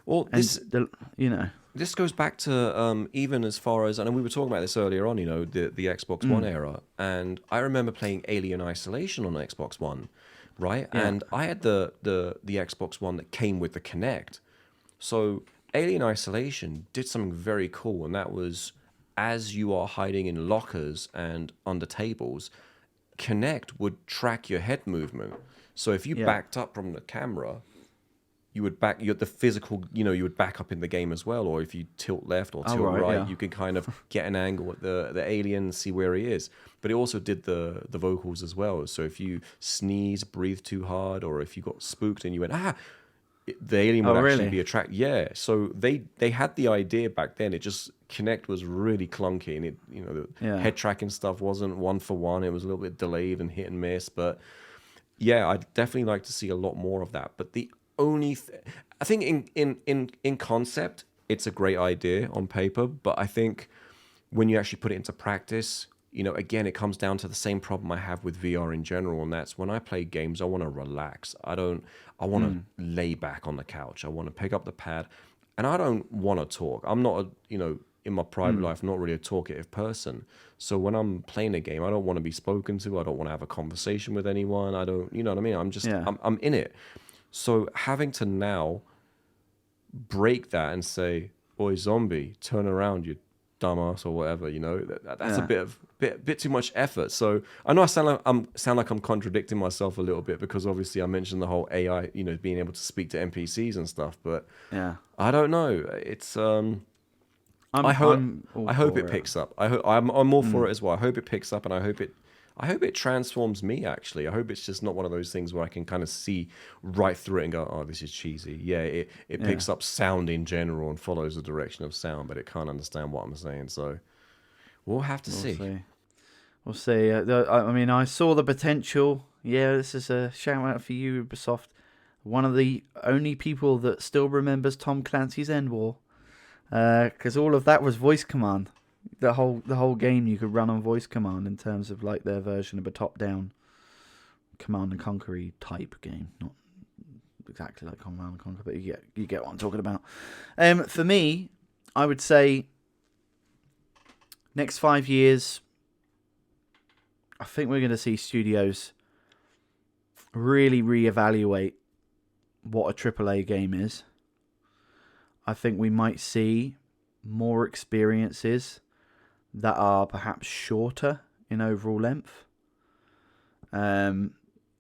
[SPEAKER 2] Well, this goes back to even as far as, and we were talking about this earlier on, the Xbox One era, and I remember playing Alien Isolation on Xbox One, right? Yeah. And I had the Xbox One that came with the Kinect. So Alien Isolation did something very cool, and that was, as you are hiding in lockers and under tables, Kinect would track your head movement. So if you backed up from the camera, you would back the physical, you would back up in the game as well. Or if you tilt left or tilt right, you can kind of get an angle at the alien and see where he is. But it also did the vocals as well. So if you sneeze, breathe too hard, or if you got spooked and you went, the alien would actually be attracted. Yeah. So they had the idea back then. It just, Kinect was really clunky, and the head tracking stuff wasn't one for one. It was a little bit delayed and hit and miss. But yeah, I'd definitely like to see a lot more of that. But the only I think in concept, it's a great idea on paper. But I think when you actually put it into practice, again, it comes down to the same problem I have with VR in general, and that's when I play games, I want to relax. I want to lay back on the couch. I want to pick up the pad, and I don't want to talk. I'm not in my private life, I'm not really a talkative person. So when I'm playing a game, I don't want to be spoken to. I don't want to have a conversation with anyone. I don't, you know what I mean? I'm just, I'm in it. So having to now break that and say, "Boy, zombie, turn around, you dumbass," or whatever, that's a bit too much effort. So I know I sound like I'm contradicting myself a little bit, because obviously I mentioned the whole AI, being able to speak to NPCs and stuff, but I don't know. It's I hope it picks up. I'm all for it as well. I hope it picks up, and I hope it transforms me, actually. I hope it's just not one of those things where I can kind of see right through it and go, "Oh, this is cheesy." Yeah, it picks up sound in general and follows the direction of sound, but it can't understand what I'm saying. So we'll have to see.
[SPEAKER 1] We'll see. I saw the potential. Yeah, this is a shout out for you, Ubisoft. One of the only people that still remembers Tom Clancy's End War. Because all of that was voice command. The whole game you could run on voice command, in terms of their version of a top-down Command and Conquer type game. Not exactly like Command and Conquer, but you get what I'm talking about. For me, I would say next 5 years, I think we're going to see studios really reevaluate what a AAA game is. I think we might see more experiences that are perhaps shorter in overall length.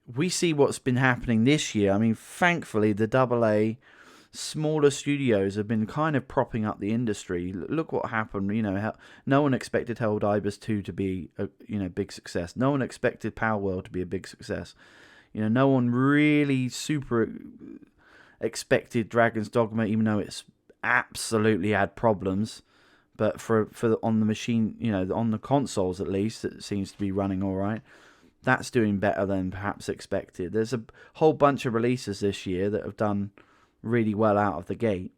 [SPEAKER 1] we see what's been happening this year. I mean, thankfully, the AA smaller studios have been kind of propping up the industry. Look what happened. No one expected Helldivers 2 to be a big success. No one expected Power World to be a big success. No one really super expected Dragon's Dogma, even though it's absolutely had problems. But for on the machine, on the consoles at least, it seems to be running all right. That's doing better than perhaps expected. There's a whole bunch of releases this year that have done really well out of the gate.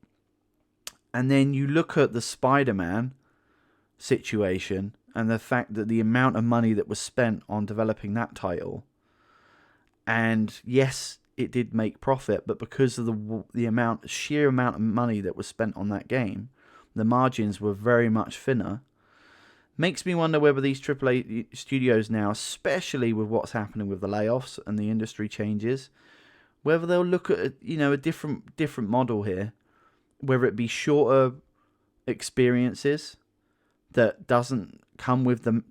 [SPEAKER 1] And then you look at the Spider-Man situation and the fact that the amount of money that was spent on developing that title, and yes, it did make profit, but because of the sheer amount of money that was spent on that game, the margins were very much thinner. Makes me wonder whether these AAA studios now, especially with what's happening with the layoffs and the industry changes, whether they'll look at a different model here, whether it be shorter experiences that doesn't come with them,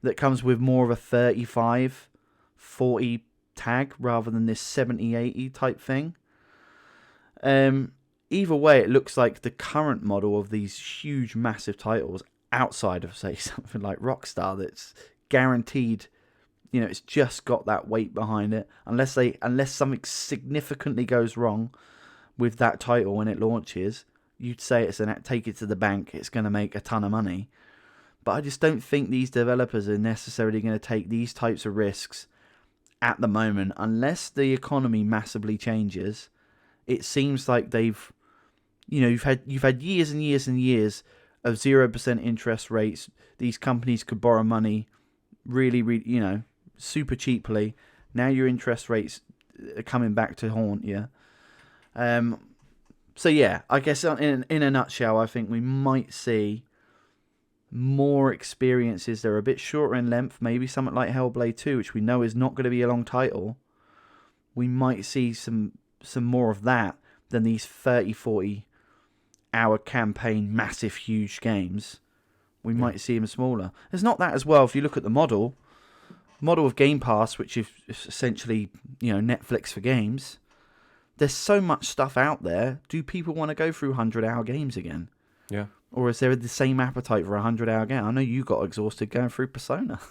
[SPEAKER 1] that comes with more of a 35, 40 tag rather than this 70, 80 type thing. Either way, it looks like the current model of these huge, massive titles, outside of, say, something like Rockstar, that's guaranteed, it's just got that weight behind it. Unless something significantly goes wrong with that title when it launches, you'd say it's take it to the bank, it's going to make a ton of money. But I just don't think these developers are necessarily going to take these types of risks at the moment, unless the economy massively changes. It seems like you've had years and years and years of 0% interest rates. These companies could borrow money really, super cheaply. Now your interest rates are coming back to haunt you. So yeah, I guess in a nutshell, I think we might see more experiences that are a bit shorter in length. Maybe something like Hellblade 2, which we know is not going to be a long title. We might see some more of that than these 30, 40 hour campaign, massive, huge games. We might see them smaller. There's not that as well. If you look at the model of Game Pass, which is essentially Netflix for games, there's so much stuff out there. Do people want to go through 100-hour games again?
[SPEAKER 2] Yeah.
[SPEAKER 1] Or is there the same appetite for a 100-hour game? I know you got exhausted going through Persona.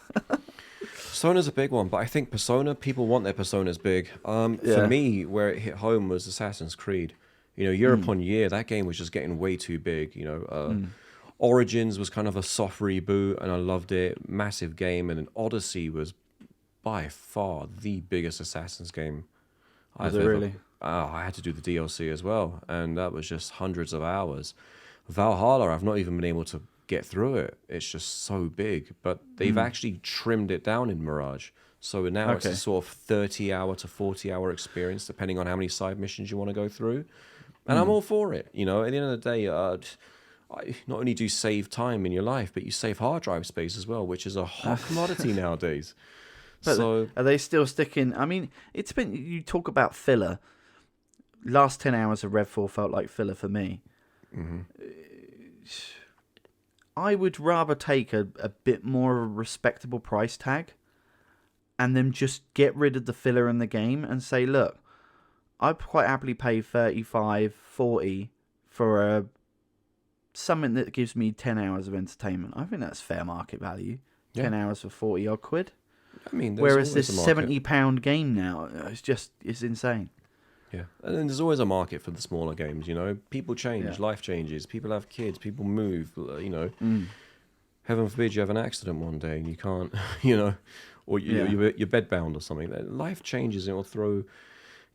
[SPEAKER 2] Persona's a big one, but I think Persona, people want their Personas big. For me, where it hit home was Assassin's Creed. Year upon year, that game was just getting way too big. Origins was kind of a soft reboot, and I loved it. Massive game, and then Odyssey was by far the biggest Assassin's game
[SPEAKER 1] I've ever. Really?
[SPEAKER 2] I had to do the DLC as well, and that was just hundreds of hours. Valhalla, I've not even been able to get through it. It's just so big, but they've actually trimmed it down in Mirage. So now it's a sort of 30-hour to 40-hour experience, depending on how many side missions you want to go through. And I'm all for it. At the end of the day, not only do you save time in your life, but you save hard drive space as well, which is a hot commodity nowadays.
[SPEAKER 1] But
[SPEAKER 2] so
[SPEAKER 1] are they still sticking? I mean, it's been, you talk about filler. Last 10 hours of Redfall felt like filler for me. Mm-hmm. I would rather take a bit more of a respectable price tag and then just get rid of the filler in the game and say, look, I'd quite happily pay 35, 40 for something that gives me 10 hours of entertainment. I think that's fair market value. 10 hours for 40 odd quid.
[SPEAKER 2] I mean,
[SPEAKER 1] whereas this £70 game now, it's insane.
[SPEAKER 2] Yeah, and then there's always a market for the smaller games, People change, life changes, people have kids, people move, Heaven forbid you have an accident one day and you can't, or you're bedbound or something. Life changes and it'll throw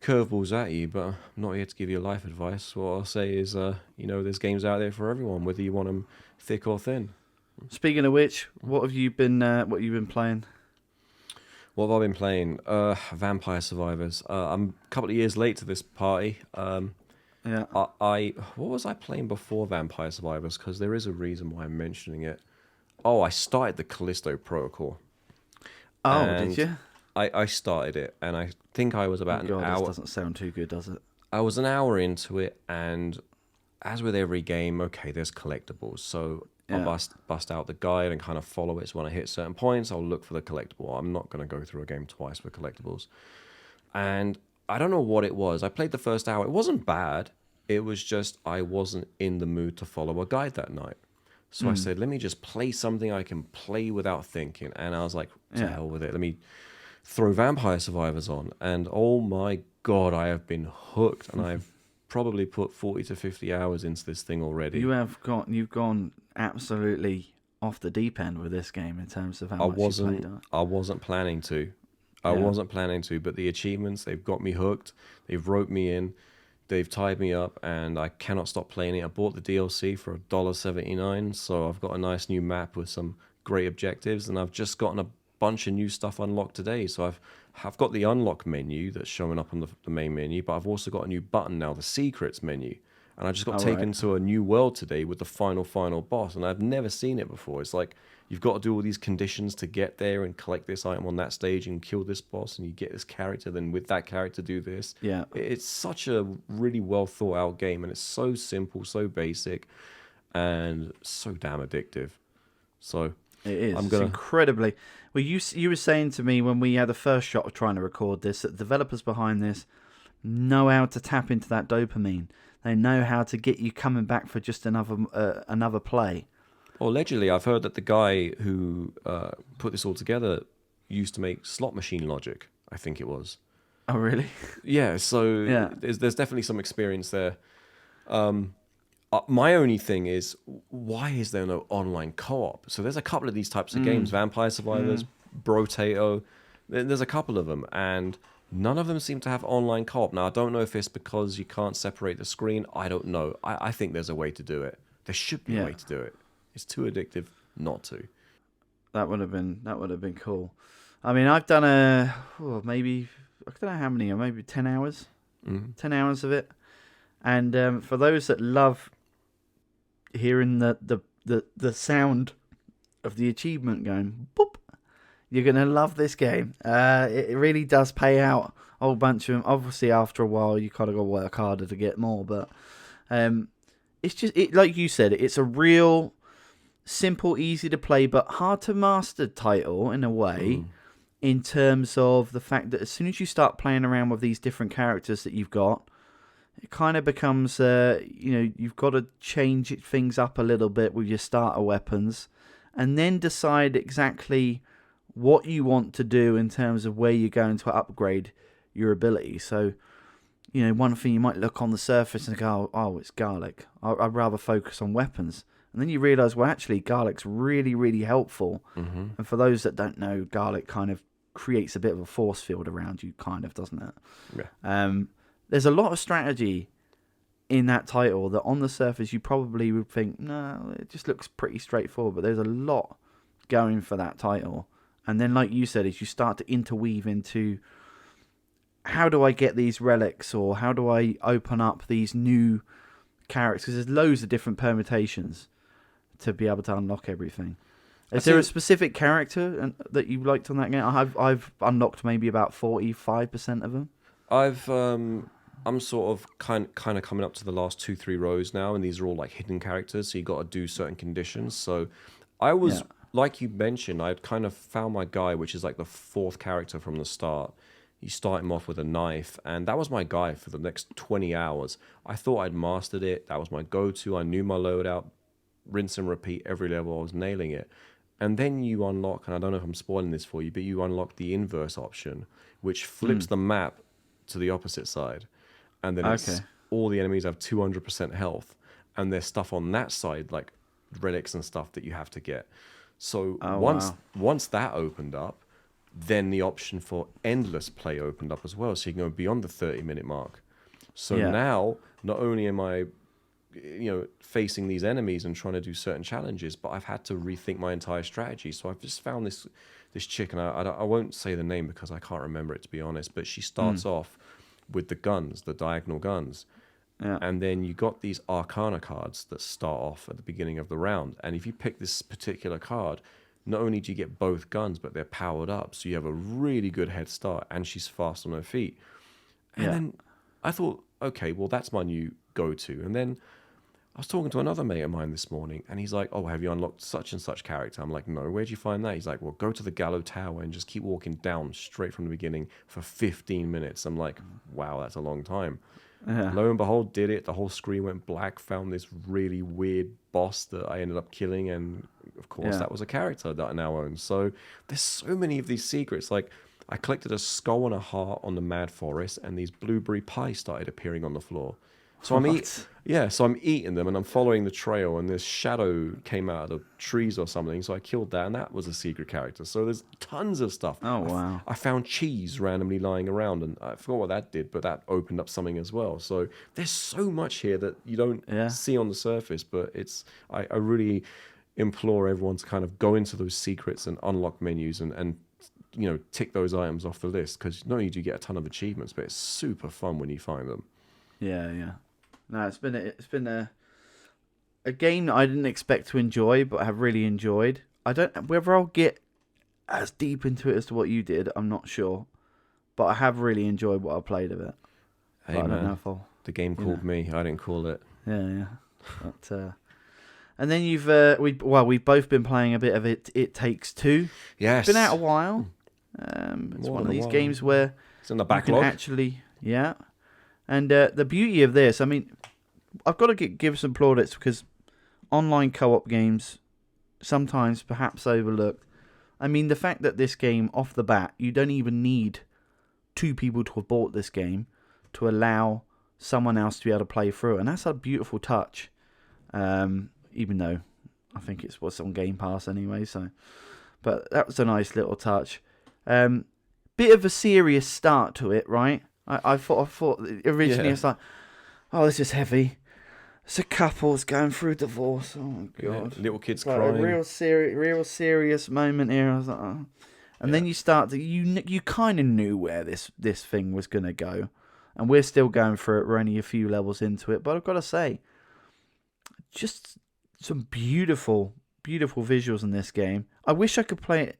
[SPEAKER 2] curveballs at you, but I'm not here to give you life advice. What I'll say is, there's games out there for everyone, whether you want them thick or thin.
[SPEAKER 1] Speaking of which, what have you been playing?
[SPEAKER 2] What have I been playing? Vampire Survivors. I'm a couple of years late to this party. What was I playing before Vampire Survivors? Because there is a reason why I'm mentioning it. Oh, I started the Callisto Protocol.
[SPEAKER 1] Oh, did you?
[SPEAKER 2] I started it, and I think I was about an hour.
[SPEAKER 1] This doesn't sound too good, does it?
[SPEAKER 2] I was an hour into it, and as with every game, okay, there's collectibles. So I'll
[SPEAKER 1] Yeah.
[SPEAKER 2] bust out the guide and kind of follow it. So when I hit certain points, I'll look for the collectible. I'm not going to go through a game twice for collectibles. And I don't know what it was. I played the first hour. It wasn't bad. It was just I wasn't in the mood to follow a guide that night. So I said, let me just play something I can play without thinking. And I was like, to hell with it. Let me throw Vampire Survivors on. And oh my God, I have been hooked. And I've probably put 40 to 50 hours into this thing already.
[SPEAKER 1] You've gone absolutely off the deep end with this game in terms of how much you played on.
[SPEAKER 2] I wasn't planning to. I wasn't planning to, but the achievements, they've got me hooked. They've roped me in. They've tied me up, and I cannot stop playing it. I bought the DLC for $1.79, so I've got a nice new map with some great objectives, and I've just gotten a bunch of new stuff unlocked today. So I've got the unlock menu that's showing up on the main menu, but I've also got a new button now, the secrets menu. And I just got taken to a new world today with the final boss, and I've never seen it before. It's like you've got to do all these conditions to get there and collect this item on that stage and kill this boss, and you get this character, then with that character do this.
[SPEAKER 1] Yeah.
[SPEAKER 2] It's such a really well thought out game, and it's so simple, so basic, and so damn addictive. So
[SPEAKER 1] it is. It's incredibly. Well, you were saying to me when we had the first shot of trying to record this that the developers behind this know how to tap into that dopamine. They know how to get you coming back for just another play.
[SPEAKER 2] Well, allegedly, I've heard that the guy who put this all together used to make slot machine logic, I think it was.
[SPEAKER 1] Oh, really?
[SPEAKER 2] Yeah, so there's definitely some experience there. My only thing is, why is there no online co-op? So there's a couple of these types of games, Vampire Survivors, Brotato, there's a couple of them, and none of them seem to have online co-op. Now, I don't know if it's because you can't separate the screen. I don't know. I think there's a way to do it. There should be a way to do it. It's too addictive not to.
[SPEAKER 1] That would have been cool. I mean, I've done maybe, I don't know how many, maybe 10 hours. 10 hours of it. And for those that love hearing the sound of the achievement going boop, you're going to love this game. It really does pay out a whole bunch of them. Obviously, after a while, you kind of got to work harder to get more. But it's just, like you said, it's a real simple, easy to play, but hard to master title in a way, in terms of the fact that as soon as you start playing around with these different characters that you've got, it kind of becomes, you've got to change things up a little bit with your starter weapons, and then decide exactly what you want to do in terms of where you're going to upgrade your ability. So, one thing you might look on the surface and go, oh, it's garlic. I'd rather focus on weapons. And then you realise, well, actually, garlic's really, really helpful. And for those that don't know, garlic kind of creates a bit of a force field around you, doesn't it? Yeah. There's a lot of strategy in that title that on the surface you probably would think, no, it just looks pretty straightforward. But there's a lot going for that title. And then, like you said, as you start to interweave into how do I get these relics, or how do I open up these new characters? Because there's loads of different permutations to be able to unlock everything. Is there a specific character that you liked on that game? I've unlocked maybe about 45% of them.
[SPEAKER 2] I'm sort of kind of coming up to the last 2-3 rows now, and these are all like hidden characters, so you got to do certain conditions. So I was, like you mentioned, I'd kind of found my guy, which is like the 4th character from the start. You start him off with a knife, and that was my guy for the next 20 hours. I thought I'd mastered it. That was my go-to. I knew my loadout. Rinse and repeat every level. I was nailing it. And then you unlock, and I don't know if I'm spoiling this for you, but you unlock the inverse option, which flips the map to the opposite side. And then it's all the enemies have 200% health, and there's stuff on that side, like relics and stuff that you have to get. So once that opened up, then the option for endless play opened up as well, so you can go beyond the 30-minute mark. So now, not only am I facing these enemies and trying to do certain challenges, but I've had to rethink my entire strategy. So I've just found this chick, and I won't say the name because I can't remember it, to be honest, but she starts off with the guns, the diagonal guns. And then you got these Arcana cards that start off at the beginning of the round. And if you pick this particular card, not only do you get both guns, but they're powered up. So you have a really good head start, and she's fast on her feet. And then I thought, okay, well, that's my new go-to. And then was talking to another mate of mine this morning, and he's like, "Oh, have you unlocked such and such character?" I'm like, "No, where'd you find that?" He's like, "Well, go to the Gallo Tower and just keep walking down straight from the beginning for 15 minutes." I'm like, "Wow, that's a long time."
[SPEAKER 1] Yeah.
[SPEAKER 2] Lo and behold, did it. The whole screen went black. Found this really weird boss that I ended up killing, and of course, that was a character that I now own. So there's so many of these secrets. Like, I collected a skull and a heart on the Mad Forest, and these blueberry pies started appearing on the floor. So I'm eating them, and I'm following the trail, and this shadow came out of the trees or something. So I killed that, and that was a secret character. So there's tons of stuff.
[SPEAKER 1] Oh, wow.
[SPEAKER 2] I found cheese randomly lying around, and I forgot what that did, but that opened up something as well. So there's so much here that you don't see on the surface, but I really implore everyone to kind of go into those secrets and unlock menus and tick those items off the list, because not only do you get a ton of achievements, but it's super fun when you find them.
[SPEAKER 1] Yeah. No, it's been a game that I didn't expect to enjoy, but I have really enjoyed. I don't whether I'll get as deep into it as to what you did. I'm not sure, but I have really enjoyed what I played of it.
[SPEAKER 2] Hey,
[SPEAKER 1] I
[SPEAKER 2] man,
[SPEAKER 1] don't know if I'll,
[SPEAKER 2] the game called me. I didn't call it.
[SPEAKER 1] Yeah. But, and then we've both been playing a bit of It Takes Two.
[SPEAKER 2] Yes,
[SPEAKER 1] It's been out a while. It's one of these games where
[SPEAKER 2] it's in the backlog.
[SPEAKER 1] And the beauty of this, I mean, I've got to give some plaudits, because online co-op games sometimes perhaps overlooked. I mean, the fact that this game, off the bat, you don't even need two people to have bought this game to allow someone else to be able to play through. And that's a beautiful touch, even though I think it's what's on Game Pass anyway. But that was a nice little touch. Bit of a serious start to it, right? I thought originally it's like, oh, this is heavy. It's a couple's going through divorce. Oh my god,
[SPEAKER 2] little kids
[SPEAKER 1] like
[SPEAKER 2] crying.
[SPEAKER 1] A real serious moment here. I was like, oh. And then you start to you kind of knew where this thing was gonna go, and we're still going through it. We're only a few levels into it, but I've got to say, just some beautiful visuals in this game. I wish I could play it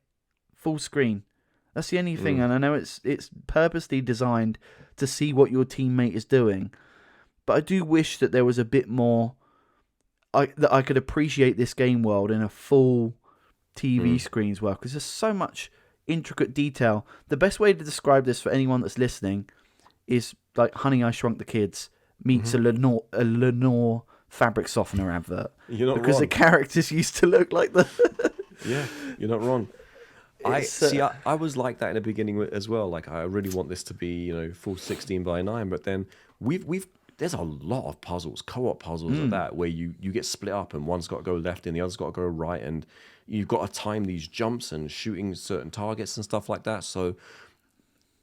[SPEAKER 1] full screen. That's the only thing, and I know it's purposely designed to see what your teammate is doing, but I do wish that there was a bit more, that I could appreciate this game world in a full TV screen as well, because there's so much intricate detail. The best way to describe this for anyone that's listening is like Honey, I Shrunk the Kids meets a Lenore fabric softener advert.
[SPEAKER 2] You're not
[SPEAKER 1] because
[SPEAKER 2] wrong.
[SPEAKER 1] The characters used to look like the...
[SPEAKER 2] Yeah, you're not wrong. I was like that in the beginning as well. Like, I really want this to be, full 16:9, but then there's a lot of puzzles, co-op puzzles at that, where you get split up and one's got to go left and the other's got to go right, and you've got to time these jumps and shooting certain targets and stuff like that. So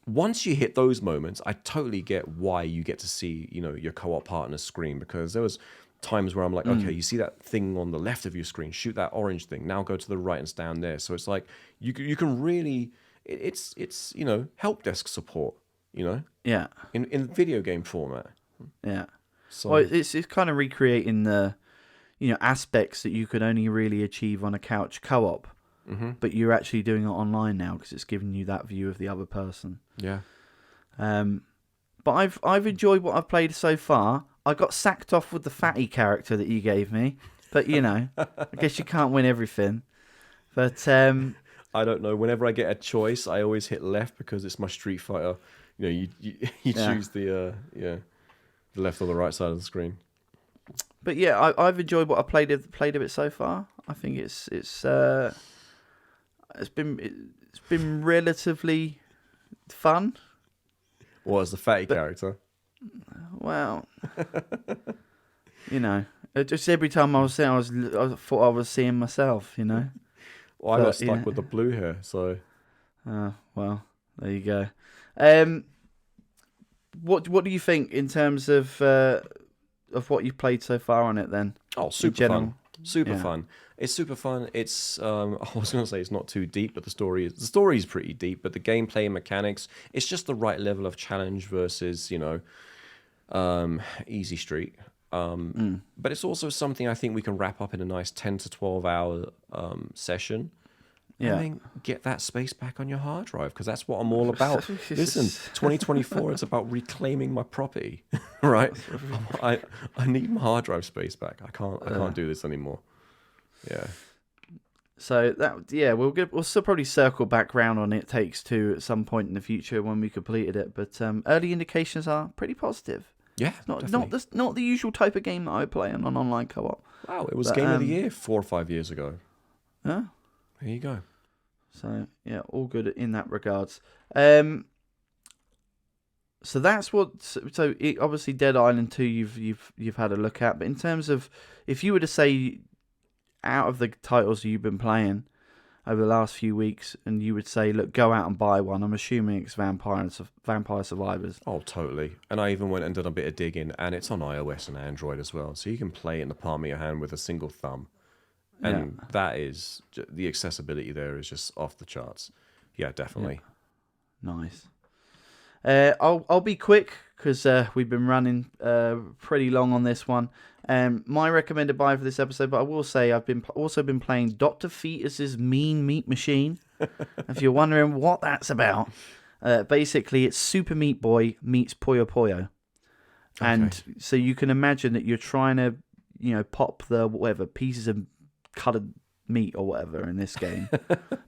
[SPEAKER 2] once you hit those moments, I totally get why you get to see, your co-op partner's screen, because there was times where I'm like, okay, you see that thing on the left of your screen, shoot that orange thing, now go to the right and stand there. So it's like you can really, it's help desk support,
[SPEAKER 1] Yeah.
[SPEAKER 2] in video game format.
[SPEAKER 1] Yeah.
[SPEAKER 2] So
[SPEAKER 1] Well, it's kind of recreating the aspects that you could only really achieve on a couch co-op, but you're actually doing it online now, because it's giving you that view of the other person.
[SPEAKER 2] yeah.
[SPEAKER 1] But I've enjoyed what I've played so far. I got sacked off with the fatty character that you gave me, but I guess you can't win everything. But
[SPEAKER 2] I don't know. Whenever I get a choice, I always hit left, because it's my Street Fighter. You choose the left or the right side of the screen.
[SPEAKER 1] But yeah, I've enjoyed what I played of it so far. I think it's been relatively fun.
[SPEAKER 2] What was the fatty character?
[SPEAKER 1] Well, just every time I was there, I thought I was seeing myself.
[SPEAKER 2] Well, I got stuck with the blue hair, so.
[SPEAKER 1] Well, there you go. What do you think in terms of what you've played so far on it then?
[SPEAKER 2] Oh, super fun. Super fun. It's super fun. It's I was going to say it's not too deep, but the story is pretty deep, but the gameplay and mechanics, it's just the right level of challenge versus, Easy Street. But it's also something I think we can wrap up in a nice 10 to 12 hour session.
[SPEAKER 1] Yeah.
[SPEAKER 2] and then get that space back on your hard drive, because that's what I'm all about. Listen, 2024, it's about reclaiming my property, right? I need my hard drive space back. I can't do this anymore. Yeah.
[SPEAKER 1] So we'll still probably circle back round on It Takes Two at some point in the future when we completed it. But early indications are pretty positive.
[SPEAKER 2] Yeah,
[SPEAKER 1] It's not the usual type of game that I play on an online co-op.
[SPEAKER 2] Wow, it was Game of the Year 4 or 5 years ago.
[SPEAKER 1] Yeah.
[SPEAKER 2] There you go.
[SPEAKER 1] So yeah, all good in that regards. So that's what. So obviously, Dead Island 2, you've had a look at. But in terms of, if you were to say, out of the titles you've been playing over the last few weeks, and you would say, look, go out and buy one, I'm assuming it's Vampire Survivors.
[SPEAKER 2] Oh, totally. And I even went and did a bit of digging, and it's on iOS and Android as well. So you can play it in the palm of your hand with a single thumb. And that is, the accessibility there is just off the charts. Yeah, definitely.
[SPEAKER 1] Yeah. Nice. I'll be quick, because we've been running pretty long on this one. My recommended buy for this episode, but I will say I've also been playing Dr. Fetus's Mean Meat Machine. If you're wondering what that's about, basically it's Super Meat Boy meets Puyo Puyo. And so you can imagine that you're trying to, pop the pieces of cutted meat or whatever in this game,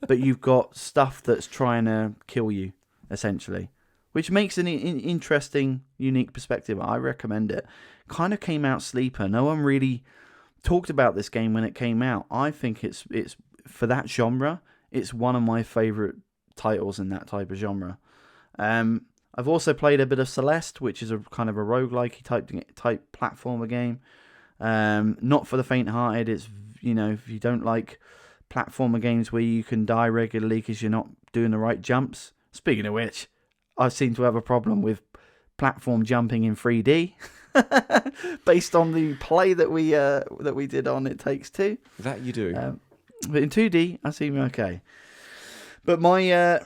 [SPEAKER 1] but you've got stuff that's trying to kill you, essentially. Which makes an interesting, unique perspective. I recommend it. Kind of came out sleeper. No one really talked about this game when it came out. I think it's for that genre, it's one of my favourite titles in that type of genre. I've also played a bit of Celeste, which is a kind of a roguelike type platformer game. Not for the faint-hearted. It's, if you don't like platformer games where you can die regularly because you're not doing the right jumps. Speaking of which, I seem to have a problem with platform jumping in 3D, based on the play that we did on It Takes Two.
[SPEAKER 2] That you do.
[SPEAKER 1] But in 2D, I seem okay. But my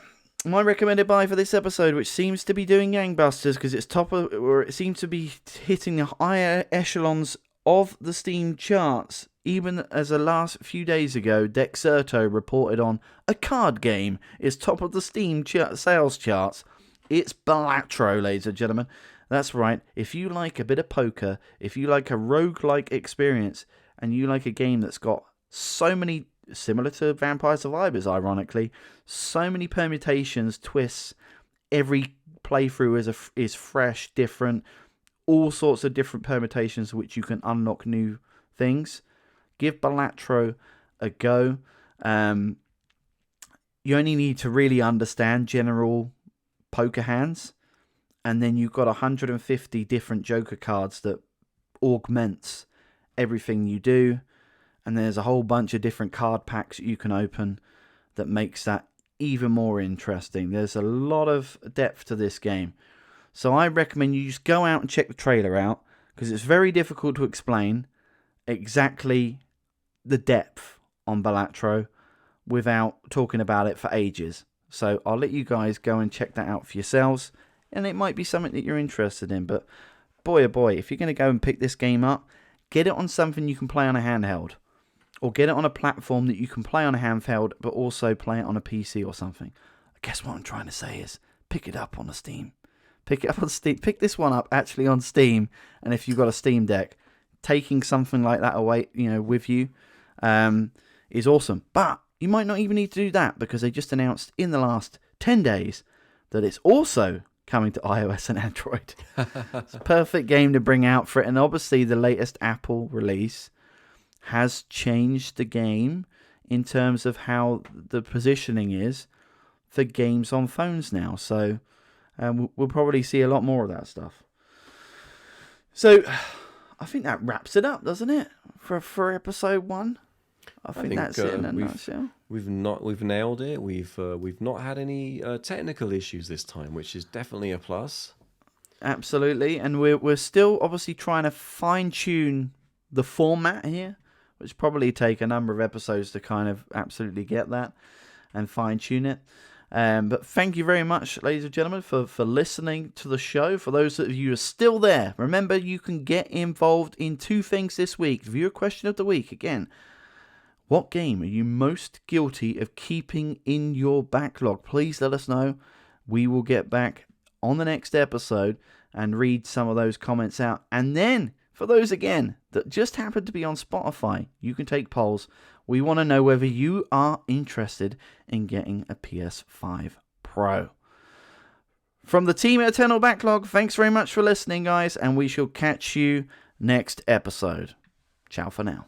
[SPEAKER 1] recommended buy for this episode, which seems to be doing gangbusters because it's it seems to be hitting the higher echelons of the Steam charts. Even as the last few days ago, Dexerto reported on a card game is top of the Steam sales charts. It's Balatro, ladies and gentlemen. That's right. If you like a bit of poker, if you like a roguelike experience, and you like a game that's got so many, similar to Vampire Survivors, ironically, so many permutations, twists, every playthrough is fresh, different, all sorts of different permutations which you can unlock new things. Give Balatro a go. You only need to really understand general poker hands, and then you've got 150 different Joker cards that augments everything you do, and there's a whole bunch of different card packs you can open that makes that even more interesting. There's a lot of depth to this game, so I recommend you just go out and check the trailer out, because it's very difficult to explain exactly the depth on Balatro without talking about it for ages. So I'll let you guys go and check that out for yourselves, and it might be something that you're interested in. But boy, oh boy, if you're going to go and pick this game up, get it on something you can play on a handheld, or get it on a platform that you can play on a handheld, but also play it on a PC or something. I guess what I'm trying to say is pick it up on Steam. Pick it up on Steam. Pick this one up actually on Steam, and if you've got a Steam Deck, taking something like that away, with you, is awesome. But you might not even need to do that, because they just announced in the last 10 days that it's also coming to iOS and Android. It's a perfect game to bring out for it. And obviously the latest Apple release has changed the game in terms of how the positioning is for games on phones now. So we'll probably see a lot more of that stuff. So I think that wraps it up, doesn't it? For episode 1. I think that's it in a nutshell.
[SPEAKER 2] We've nailed it. We've not had any technical issues this time, which is definitely a plus.
[SPEAKER 1] Absolutely, and we're still obviously trying to fine tune the format here, which probably take a number of episodes to kind of absolutely get that and fine tune it. But thank you very much, ladies and gentlemen, for listening to the show. For those of you who are still there, remember you can get involved in 2 things this week. Viewer question of the week again. What game are you most guilty of keeping in your backlog? Please let us know. We will get back on the next episode and read some of those comments out. And then, for those again that just happen to be on Spotify, you can take polls. We want to know whether you are interested in getting a PS5 Pro. From the team at Eternal Backlog, thanks very much for listening, guys, and we shall catch you next episode. Ciao for now.